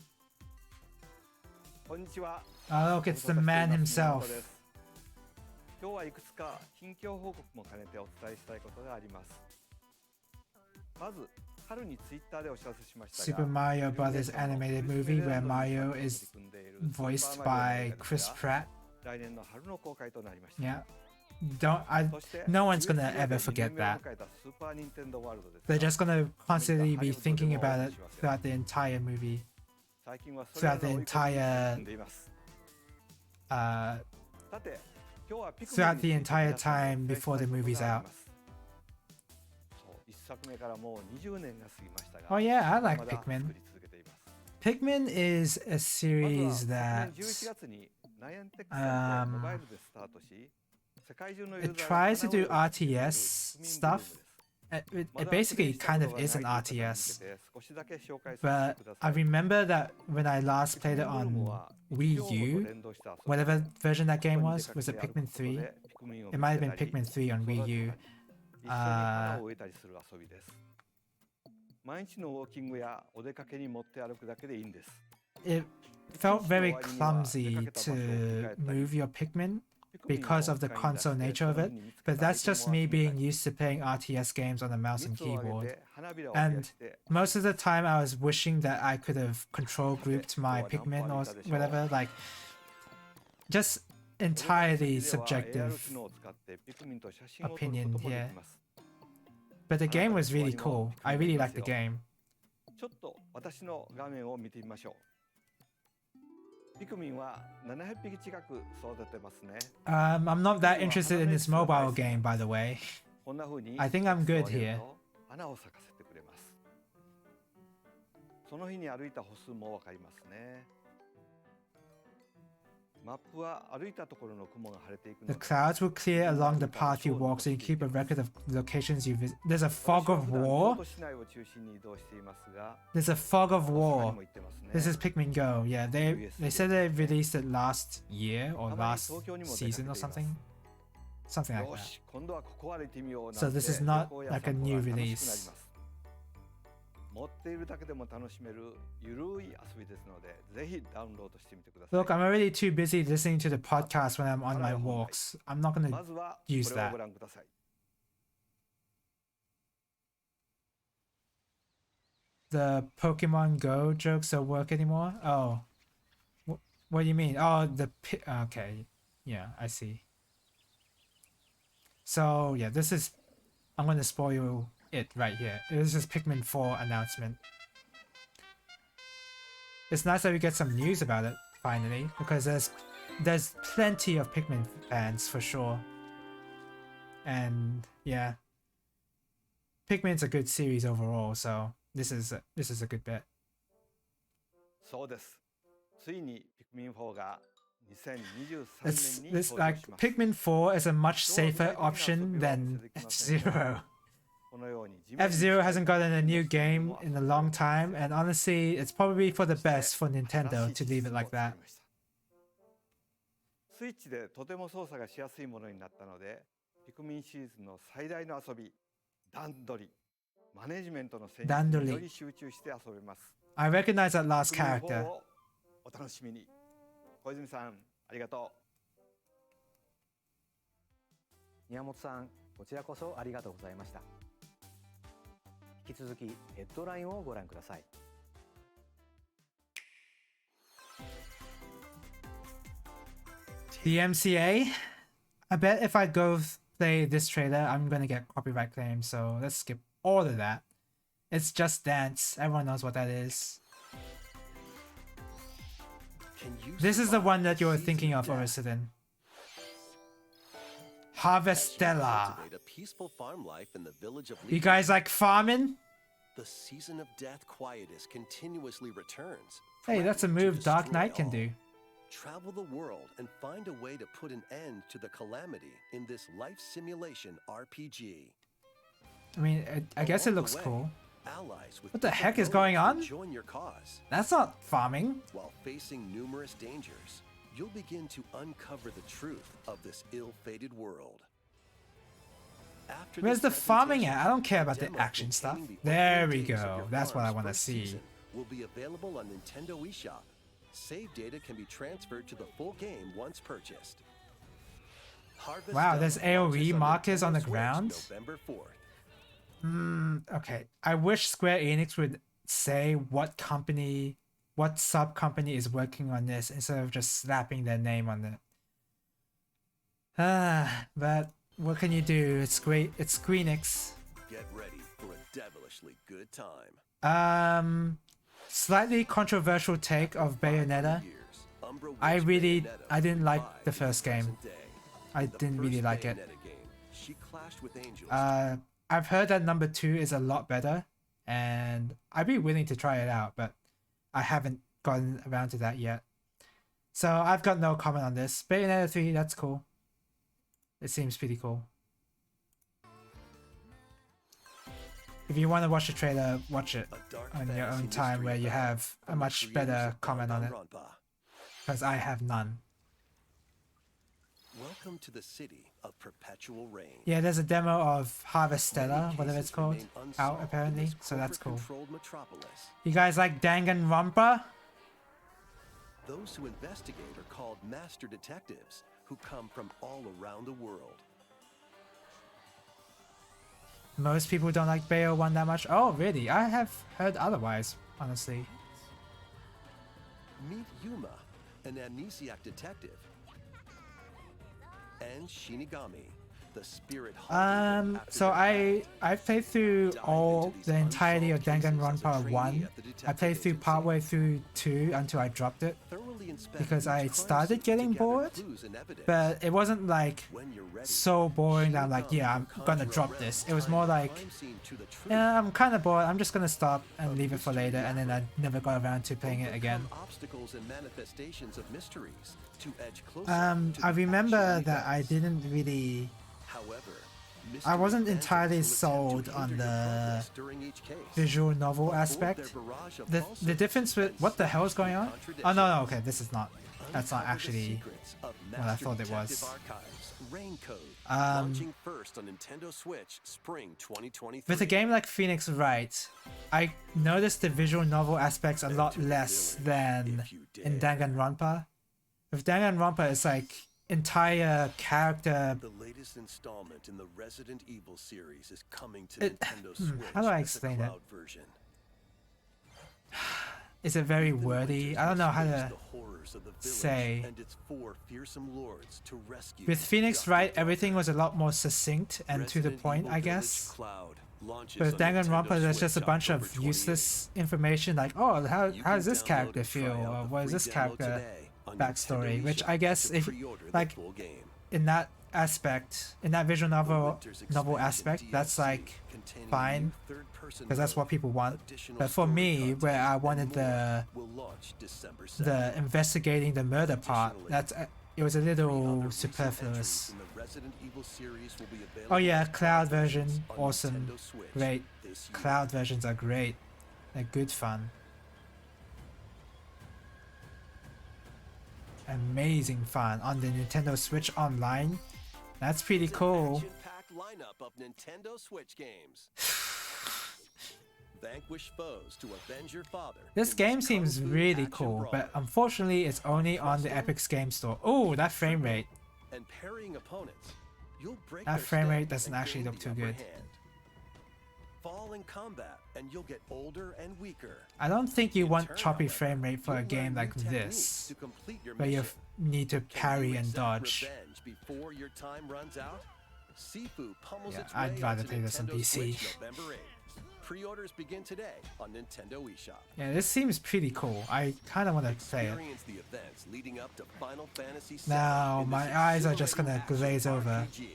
こんにちは。 Oh, look, it's the man ご無沙汰しています himself. 宮本です今日はいくつか近況報告も兼ねてお伝えしたいことがあります。まず春にツイッターでお知らせしましたが Super Mario Brothers animated movie where Mario is voiced by Chris Pratt. 来年の春の公開となりました。 Yeah. No one's gonna ever forget that. They're just gonna constantly be thinking about it throughout the entire movie, throughout the entire さて、今日はピクミン throughout につ the いて entire 皆さんに time お伝え before したい the こと movie's があ out. ります。そう、一作目からもう20年が過ぎましたが、 Oh yeah, I like まだ Pikmin. 作り続けています。 Pikmin is a まず series は昨 that 年11月にナイアンテックさんでモバイルでスタートし、世界中のユー it ザーが tries to do 花を喜んでいる RTS ピクミンブーム stuff. です。 It basically kind of is an RTS. 少しだけ紹介させ But てくださ I い。 remember that when I last played it on Wii U, whatever version that game was it Pikmin 3? It might have been Pikmin 3 on Wii U. 一緒に花を植えたりする遊びです。毎日のウォーキングやお出かけに持って歩くだけでいいんです。 It felt very clumsy to move your Pikmin because of the console nature of it, but that's just me being used to playing RTS games on a mouse and keyboard. And most of the time I was wishing that I could have control grouped my Pikmin or whatever, like just entirely subjective opinion here. But the game was really cool. I really liked the game. ちょっと私の画面を見てみましょう。ピクミンは700匹近く育ててますね。I'm not that interested in this mobile game, by the way. こんな風に I think I'm good here. 花を咲かせてくれます。その日に歩いた歩数もわかりますね。マップは歩いたところの雲が晴れていくの The で、 clouds will clear along the path you walk, so you keep a record of locations you visit. There's a fog of 私は普段 war. 京都市内を中心に移動していますが、 There's a fog of 大阪に war. も行ってますね。 This is Pikmin Go. Yeah, they said they released it last year or last season or something. Something like よ that. し、今度はここ歩いてみようなんて So this is not 旅行や like a 散歩 new が楽しくなり release. ます持っているだけでも楽しめるゆるい遊びですので、ぜひダウンロードしてみてください。 Look, I'm already too busy listening to the podcast when I'm on my walks. I'm not ま gonna ずはこ use れを that. ご覧ください。The Pokemon Go jokes don't work anymore? Oh. What do you mean? Oh, okay. Yeah, I see. So, yeah, this is... I'm gonna spoil it right here. This is Pikmin 4 announcement. It's nice that we get some news about it, finally, because there's plenty of Pikmin fans, for sure. And, yeah. Pikmin's a good series overall, so this is a good bet. そうです。ついにピクミン4が2023 It's 年に this 登場 like します。 Pikmin 4 is a much safer option than F-Zero. このように地面に F-Zero hasn't gotten a new game in a long time, and honestly, it's probably for the best for Nintendo to leave it like that. スイッチでとても操作がしやすいものになったので、ピクミンシリーズの最大の遊び、段取り、マネジメントの戦術により集中して遊べます。 I recognize that last ピクミン character. 4をお楽しみに。小泉さん、ありがとう。宮本さん、こちらこそありがとうございました。引き続きヘッドラインをご覧ください。The MCA? I bet if I go play this trailer, I'm gonna get copyright claims, so let's skip all of that. It's Just Dance. Everyone knows what that is. This is the one that you're thinking of, Orison. Harvestella. A peaceful farm life in the village of You guys like farming? The season of death quietus continuously returns. Hey, that's a move To Dark destroy Knight can all. do. Travel the world and find a way to put an end to the calamity in this life simulation RPG. I mean, I guess it Along looks the way, cool. allies with What the different heck is motives going will on? Join your cause. That's not farming. While facing numerous dangers, you'll begin to uncover the truth of this ill-fated world. After Where's this the farming presentation, at? I don't care about the demo action stuff. containing the There opening we days of go. your That's what I farm's want to first see. season will be available on Nintendo eShop. Save data can be transferred to the full game once purchased. Harvest Wow, there's Demo launches AoE markers on the Nintendo Switch ground? November 4th. Okay. I wish Square Enix would say what company, what sub company is working on this instead of just slapping their name on it. But what can you do? It's great. It's Squeenix. Get ready for a devilishly good time. Slightly controversial take of Bayonetta. Years, Umbra Witch I Bayonetta didn't like revived the in first game. present day. I In the didn't really first like it. Bayonetta game, she clashed with angels. I've heard that number 2 is a lot better, and I'd be willing to try it out, but I haven't gotten around to that yet. So I've got no comment on this. Bayonetta 3, that's cool. It seems pretty cool. If you want to watch the trailer, watch it A dark on your fantasy own time mystery where you about have a from the much creators better of comment on it, Danganronpa. because I have none. Welcome to the city of perpetual rain. Yeah, there's a demo of Harvest Many Stellar, whatever cases it's called, remain out unsolved in apparently, this so that's cool. corporate-controlled metropolis. You guys like Danganronpa? Those who investigate are called master detectives, who come from all around the world. Most people don't like Bayo 1 that much. Oh, really? I have heard otherwise, honestly. Meet Yuma, an amnesiac detective, and Shinigami, the spirit haunted after So their I played through Dive into the these entirety of unsolved cases as a Danganronpa trainee 1. at the I detective played through agency. partway through 2 until I dropped it, Thoroughly inspect because each I crime started scene to getting gather bored, clues and evidence. but it wasn't like When you're ready, so boring that I'm like, Shinigami yeah, I'm will gonna conjure drop around this. It was time more and like, crime scene to the truth. yeah, I'm kind of bored, I'm just gonna stop and leave it for later, and then I never got around to playing it again. Overcome obstacles and manifestations of mysteries to edge closer to I the remember actual that I events. didn't really... However, I wasn't mystery entirely evangelists will sold attempt to on hinder your the progress during each case. visual novel Avoid aspect. their barrage of The falsehoods difference with... and What the hell is going on? search Oh, no, no, contradictions. okay, this is not... That's not Uncover the actually secrets of what I Master thought it Detective was. Archives, Rain Code, launching first on Nintendo Switch, spring 2023. With a game like Phoenix Wright, I noticed the visual novel aspects a lot less than in Danganronpa. With Danganronpa, it's like entire character... The latest installment in the Resident Evil series is coming to It- Nintendo Switch how do I as a explain it? cloud version. Is it very Even wordy? witches I don't know must how face to... the horrors of the village say. and its 4 fearsome lords to rescue With Phoenix Dr. Wright, Daughter. everything was a lot more succinct and to the Resident point, Evil I Village guess. Cloud launches But with on Danganronpa, Nintendo there's just a Switch bunch of October 28th. useless information like, oh, how You does can this download character and try feel? out Or the what is free this demo character today on your backstory? Nintendo Which eShop I guess to if pre-order the like full game. in that aspect, in that visual novel Winter's novel Expansion aspect, that's DLC like containing a fine, new third-person because that's mode, what people want. additional But for story me, content, where I and wanted the more, will launch December the 2nd. investigating the murder part, Additionally, that's it was a 3 other little recent superfluous. entries in the Resident Evil series will be available Oh yeah, as cloud cloud version, versions on awesome, Nintendo Switch great. this year. Cloud versions are great. They're good fun. Amazing fun on the Nintendo Switch Online. That's pretty It's an cool. action-packed lineup of Nintendo Switch games. Vanquish foes to avenge your father. This in game kung seems fu really action cool, brawler. but unfortunately it's only on the Epic's Game Store. Oh, that frame rate. And parrying opponents, you'll break That their frame rate step doesn't and actually gain look the too upper good. hand. Fall in combat, and you'll get older and weaker. I don't think you In want turn, choppy however, frame rate for a you'll game learn like new techniques this, to complete your where you mission. need to Can parry you and accept dodge. revenge before your time runs out? Sifu pummels Yeah, its I'd way rather onto play this on Nintendo PC. Switch November 8th. Pre-orders begin today on Nintendo eShop. Yeah, this seems pretty cool. I kind of want to play it. Experience the events leading up to Final Fantasy VII Now, in this my eyes are just exhilarating gonna glaze action over. RPG.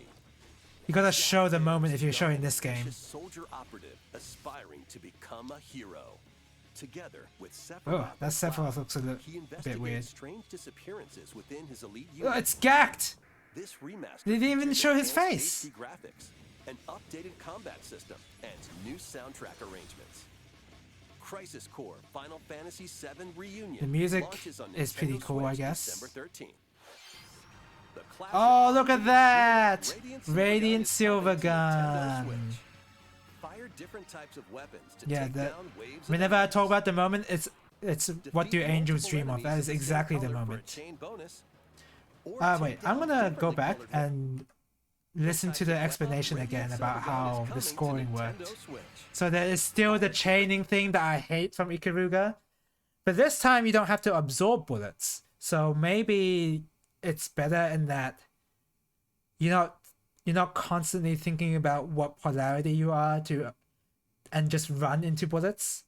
You gotta show the moment if you're Young showing this ambitious game. Soldier operative aspiring to become a hero. Together with Sephiroth, Oh, that and Sephiroth Cloud, looks a he bit weird. investigates strange disappearances within his elite Oh, unit. it's gacked! This remaster They didn't even features show his enhanced face. HD graphics, an updated combat system, and new soundtrack arrangements. Crisis Core Final Fantasy VII Reunion The music launches on is pretty Nintendo cool, I Switch guess. December 13th. The classic Oh, look at RPG that! Radiant Silver Radiant Gun Silver is coming to Nintendo Gun. Switch. Fire different types of weapons to Yeah, take that. down waves of Whenever I talk enemies. about the moment, it's what do Defeat angels multiple dream of? That enemies is in the same exactly the color for a moment. chain bonus, or Wait, take I'm down gonna go differently back colored and listen to the explanation again about how the scoring worked. So there is still the chaining thing that I hate from Ikaruga, but this time you don't have to absorb bullets. So maybe it's better in that you're not constantly thinking about what polarity you are to and just run into bullets.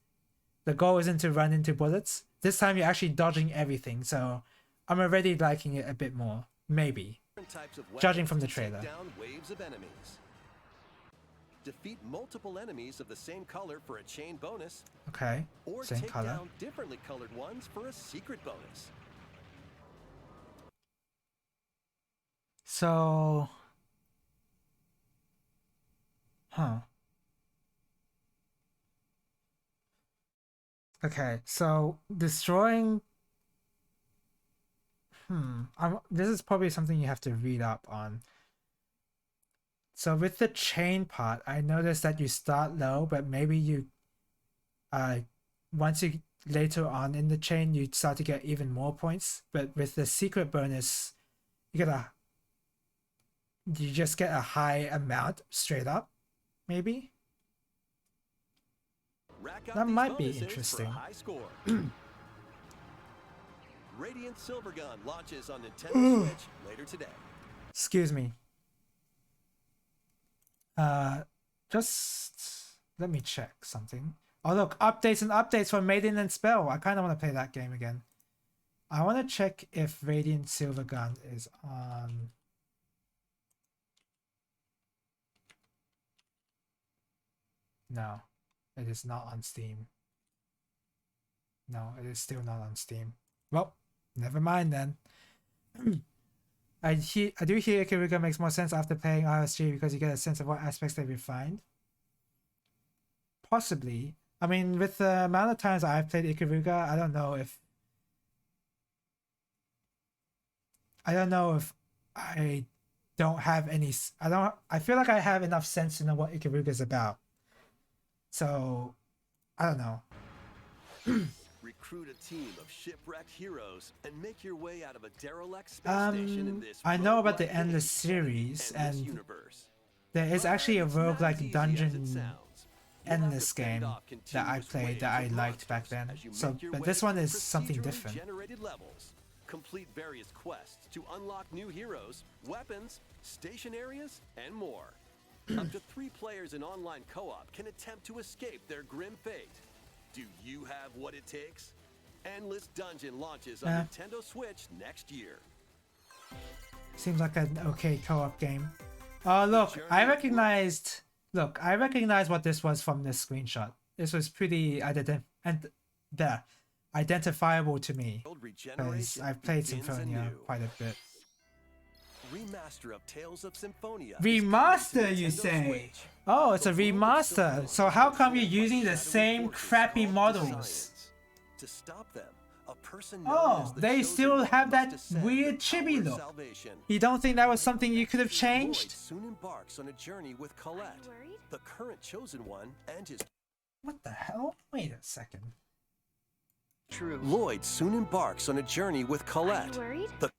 The goal isn't to run into bullets. This time you're actually dodging everything. So I'm already liking it a bit more. Maybe. Types of Judging from the weapons to take trailer. down waves of enemies. Defeat multiple enemies of the same color for a chain bonus, Okay. or Same take color. down differently colored ones for a secret bonus. So. Huh. Okay, so destroying. This is probably something you have to read up on. So with the chain part, I noticed that you start low, but maybe you, once you later on in the chain, you start to get even more points. But with the secret bonus, you just get a high amount straight up, maybe. Rack up That these might be bonuses for a interesting. high score. Radiant Silvergun launches on Nintendo Switch later today. Excuse me. Just let me check something. Oh look, updates and updates for Maiden and Spell. I kind of want to play that game again. I want to check if Radiant Silvergun is on. No, it is not on Steam. No, it is still not on Steam. Well, never mind then. I do hear Ikaruga makes more sense after playing RSG because you get a sense of what aspects they refined. Possibly. I mean, with the amount of times I've played Ikaruga, I don't know if I don't have any. I feel like I have enough sense to know what Ikaruga is about. So, I don't know. Recruit a team of shipwrecked heroes and make your way out of a derelict space station in this I know about roguelike the Endless game, series, Endless and universe. there is actually a It's not as roguelike easy as it dungeon sounds. You'll have endless to fend game off that I continuous played that I waves of liked back monsters then. as you So, make your but way this one through is something procedurally different. generated levels. Complete various quests to unlock new heroes, weapons, station areas, and more. Up to 3 players in online co-op can attempt to escape their grim fate. Do you have what it takes? Endless Dungeon launches on Yeah. Nintendo Switch next year. Seems like an okay co-op game. Oh look, I recognized what this was from this screenshot. This was pretty identifiable to me World because regeneration I've played begins Symphonia anew. quite a bit. Remaster of Tales of Symphonia. is Remaster, coming to you Nintendo say? Switch. Oh, it's a The world of remaster. Symphonia So how come you're controlled by using the shadowy same forces crappy called models? Science. To stop them, a person known Oh, as the they Chosen still One have must that descend weird the power chibi of look. salvation. You don't think that was something you could have Lloyd changed? soon embarks on a journey with Colette, worried? the current Chosen One, and his What the hell? Wait a second. True. Lloyd soon embarks on a journey with Are Colette, you worried? the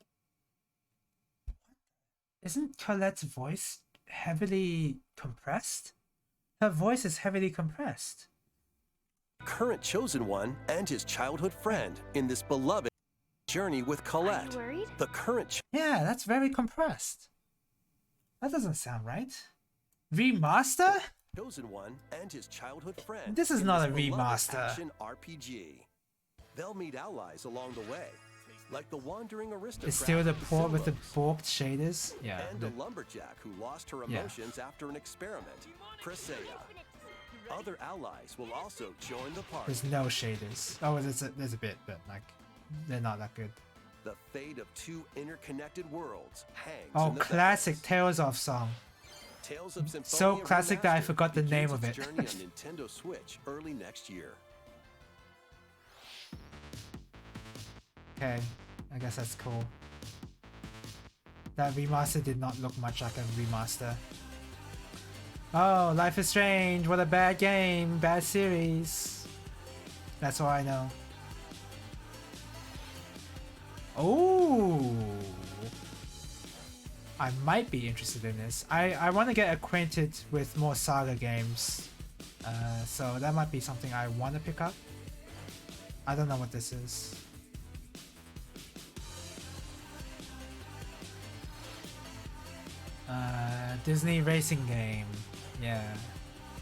Isn't Colette's voice heavily compressed? Her voice is heavily compressed. current Chosen One, and his childhood friend in this beloved journey with Are Colette, you worried? the current Yeah, that's very compressed. That doesn't sound right. Remaster? Chosen One and his childhood friend. This is in not a beloved remaster. Action RPG. They'll meet allies along the way, like the wandering aristocrat. It's still the poor with the Solos, borked shaders. Yeah. and the- a lumberjack who lost her Yeah. emotions after an experiment, Presea. Other allies will also join the party. There's no shaders. Oh, there's a bit, but like they're not that good. The fate of 2 interconnected worlds hangs Oh, in the classic balance. Tales of song. Tales of So Symphonia classic that I Remastered forgot the name begins of its it. journey on Nintendo Switch early next year. Okay, I guess that's cool. That remaster did not look much like a remaster. Oh, Life is Strange, what a bad game, bad series. That's all I know. Oh, I might be interested in this. I want to get acquainted with more Saga games. So that might be something I want to pick up. I don't know what this is. Disney racing game. Yeah.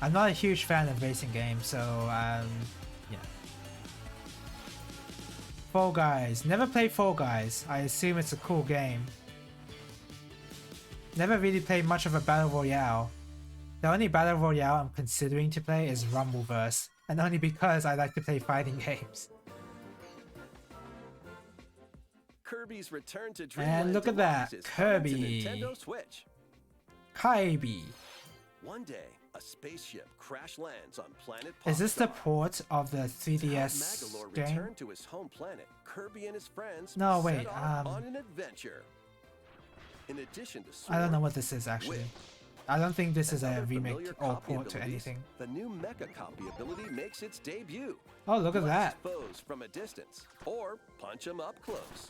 I'm not a huge fan of racing games, so yeah. Fall Guys. Never played Fall Guys. I assume it's a cool game. Never really played much of a battle royale. The only battle royale I'm considering to play is Rumbleverse, and only because I like to play fighting games. Kirby's Return to Dreamland And look at that, Deluxe is coming to Kirby. Nintendo Switch. Kirby. One day, a spaceship crash lands on planet Is this the Popstar. port of the To help 3DS Magalore game? return to his home planet, Kirby and his friends No, set wait, off on an adventure. In addition to I don't know Sword, what this is actually. Whip, I don't think this is and a other remake familiar or copy port to abilities, anything. The new Mecha Copy ability makes its debut. Oh, look at Blast that. foes from a distance, or punch them up close.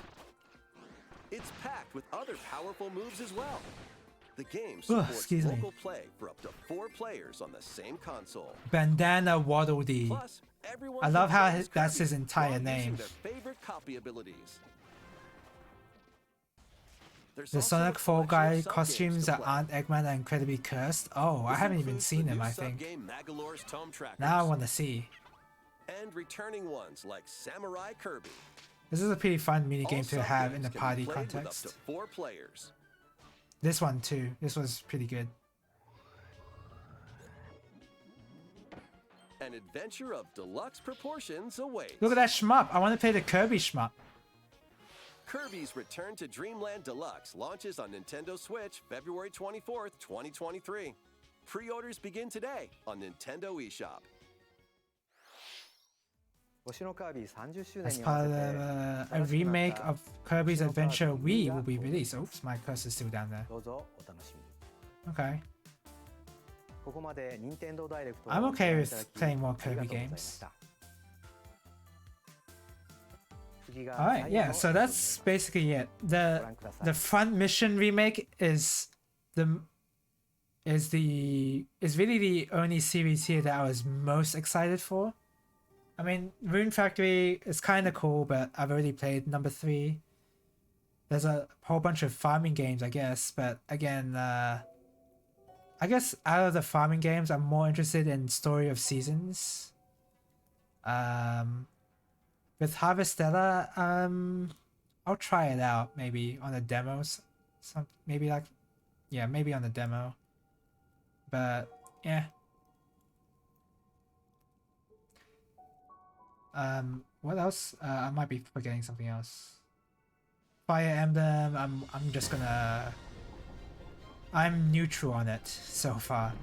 It's packed with other powerful moves as well. The game supports excuse me. local play for up to 4 players on the same console. Bandana Waddle Dee. Plus, everyone I love can how play as that's Kirby his entire while using name. their favorite copy abilities. There's The also a Sonic Fall collection Guy of sub-games costumes to that play. aren't Eggman are incredibly cursed. Oh, I This haven't even includes seen the them, new I think. sub-game Magalore's Tome Trackers, Now I want to see. and returning ones like Samurai Kirby. This is a pretty fun mini All game to have in sub-games a can be party played with context. Up to 4 players. This one too. This was pretty good. An adventure of deluxe proportions awaits. Look at that shmup. I want to play the Kirby shmup. Kirby's Return to Dreamland Deluxe launches on Nintendo Switch February 24th, 2023. Pre-orders begin today on Nintendo eShop. 星のカービィ30周年 As に合わ part せ of て a remake of Kirby's Adventure Wii will be released. Oops, my cursor's still down there. どうぞお楽しみに Okay. ここまで任天堂ダイレクトを I'm ご okay 覧 with いただき playing more ありが Kirby とうございまし games. た次が Alright, 最後 yeah, の so エピソードになり that's ます basically it. ご The 覧ください the front mission remake is really the only series here that I was most excited for. I mean, Rune Factory is kind of cool, but I've already played number 3. There's a whole bunch of farming games, I guess, but again, I guess out of the farming games, I'm more interested in Story of Seasons. With Harvestella, I'll try it out maybe on the demos. Maybe on the demo. But yeah. What else? I might be forgetting something else. Fire Emblem. I'm neutral on it so far.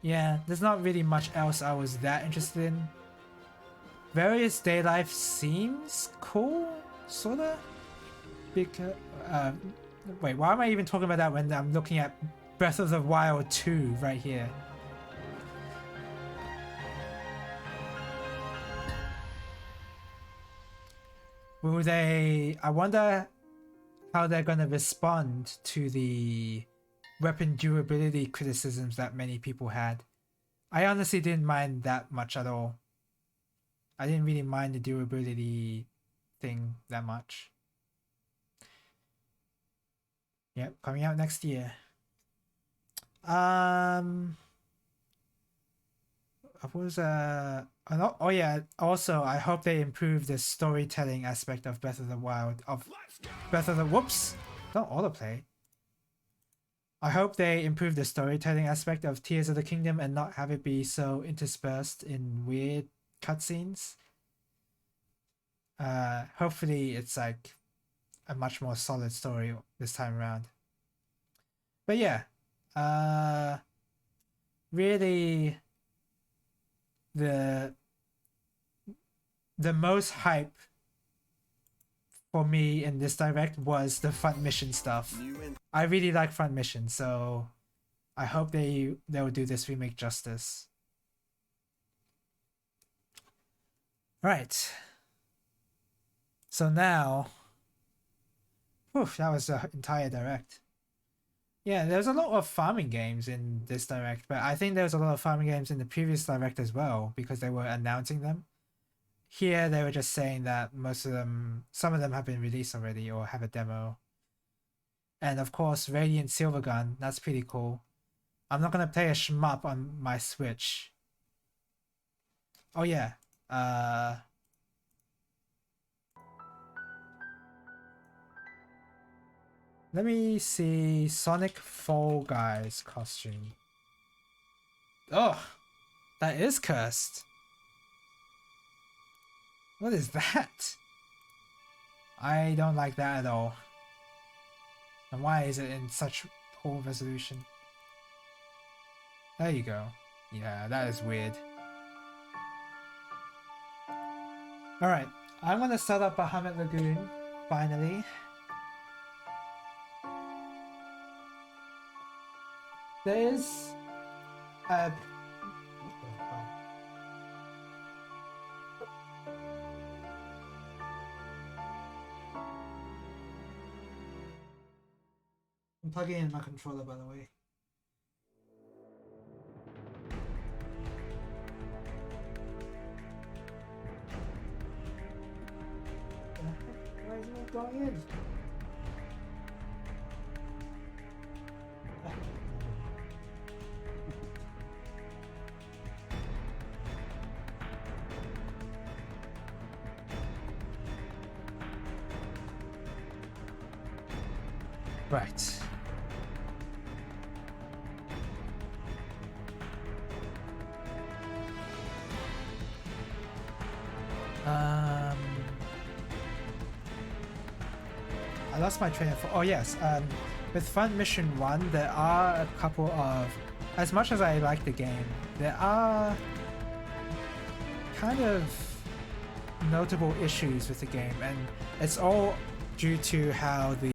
Yeah, there's not really much else I was that interested in. Various Day Life seems cool, sorta. Because wait, why am I even talking about that when I'm looking at Breath of the Wild 2 right here? Will they... I wonder how they're gonna respond to the weapon durability criticisms that many people had. I honestly didn't mind that much at all. I didn't really mind the durability thing that much. Yep, coming out next year. What was oh yeah, also I hope they improve the storytelling aspect of Breath of the Wild whoops, don't autoplay. I hope they improve the storytelling aspect of Tears of the Kingdom and not have it be so interspersed in weird cutscenes. Hopefully it's like a much more solid story this time around. But yeah, really the most hype for me in this direct was the front mission stuff. I really like front mission, so I hope they will do this remake justice. Right. So now, that was the entire direct. Yeah, there's a lot of farming games in this direct, but I think there was a lot of farming games in the previous direct as well because they were announcing them. Here they were just saying that some of them have been released already or have a demo. And of course, Radiant Silvergun, that's pretty cool. I'm not gonna play a shmup on my Switch. Oh yeah, Let me see Sonic Fall Guys costume. Oh, that is cursed. What is that? I don't like that at all. And why is it in such poor resolution? There you go. Yeah, that is weird. Alright, I'm gonna start up Bahamut Lagoon, finally. There's a... I'm plugging in my controller, by the way. Why is it not going in? Right. I lost my train of thought. Oh yes, with Fun Mission 1, there are a couple of... As much as I like the game, there are kind of notable issues with the game, and it's all due to how the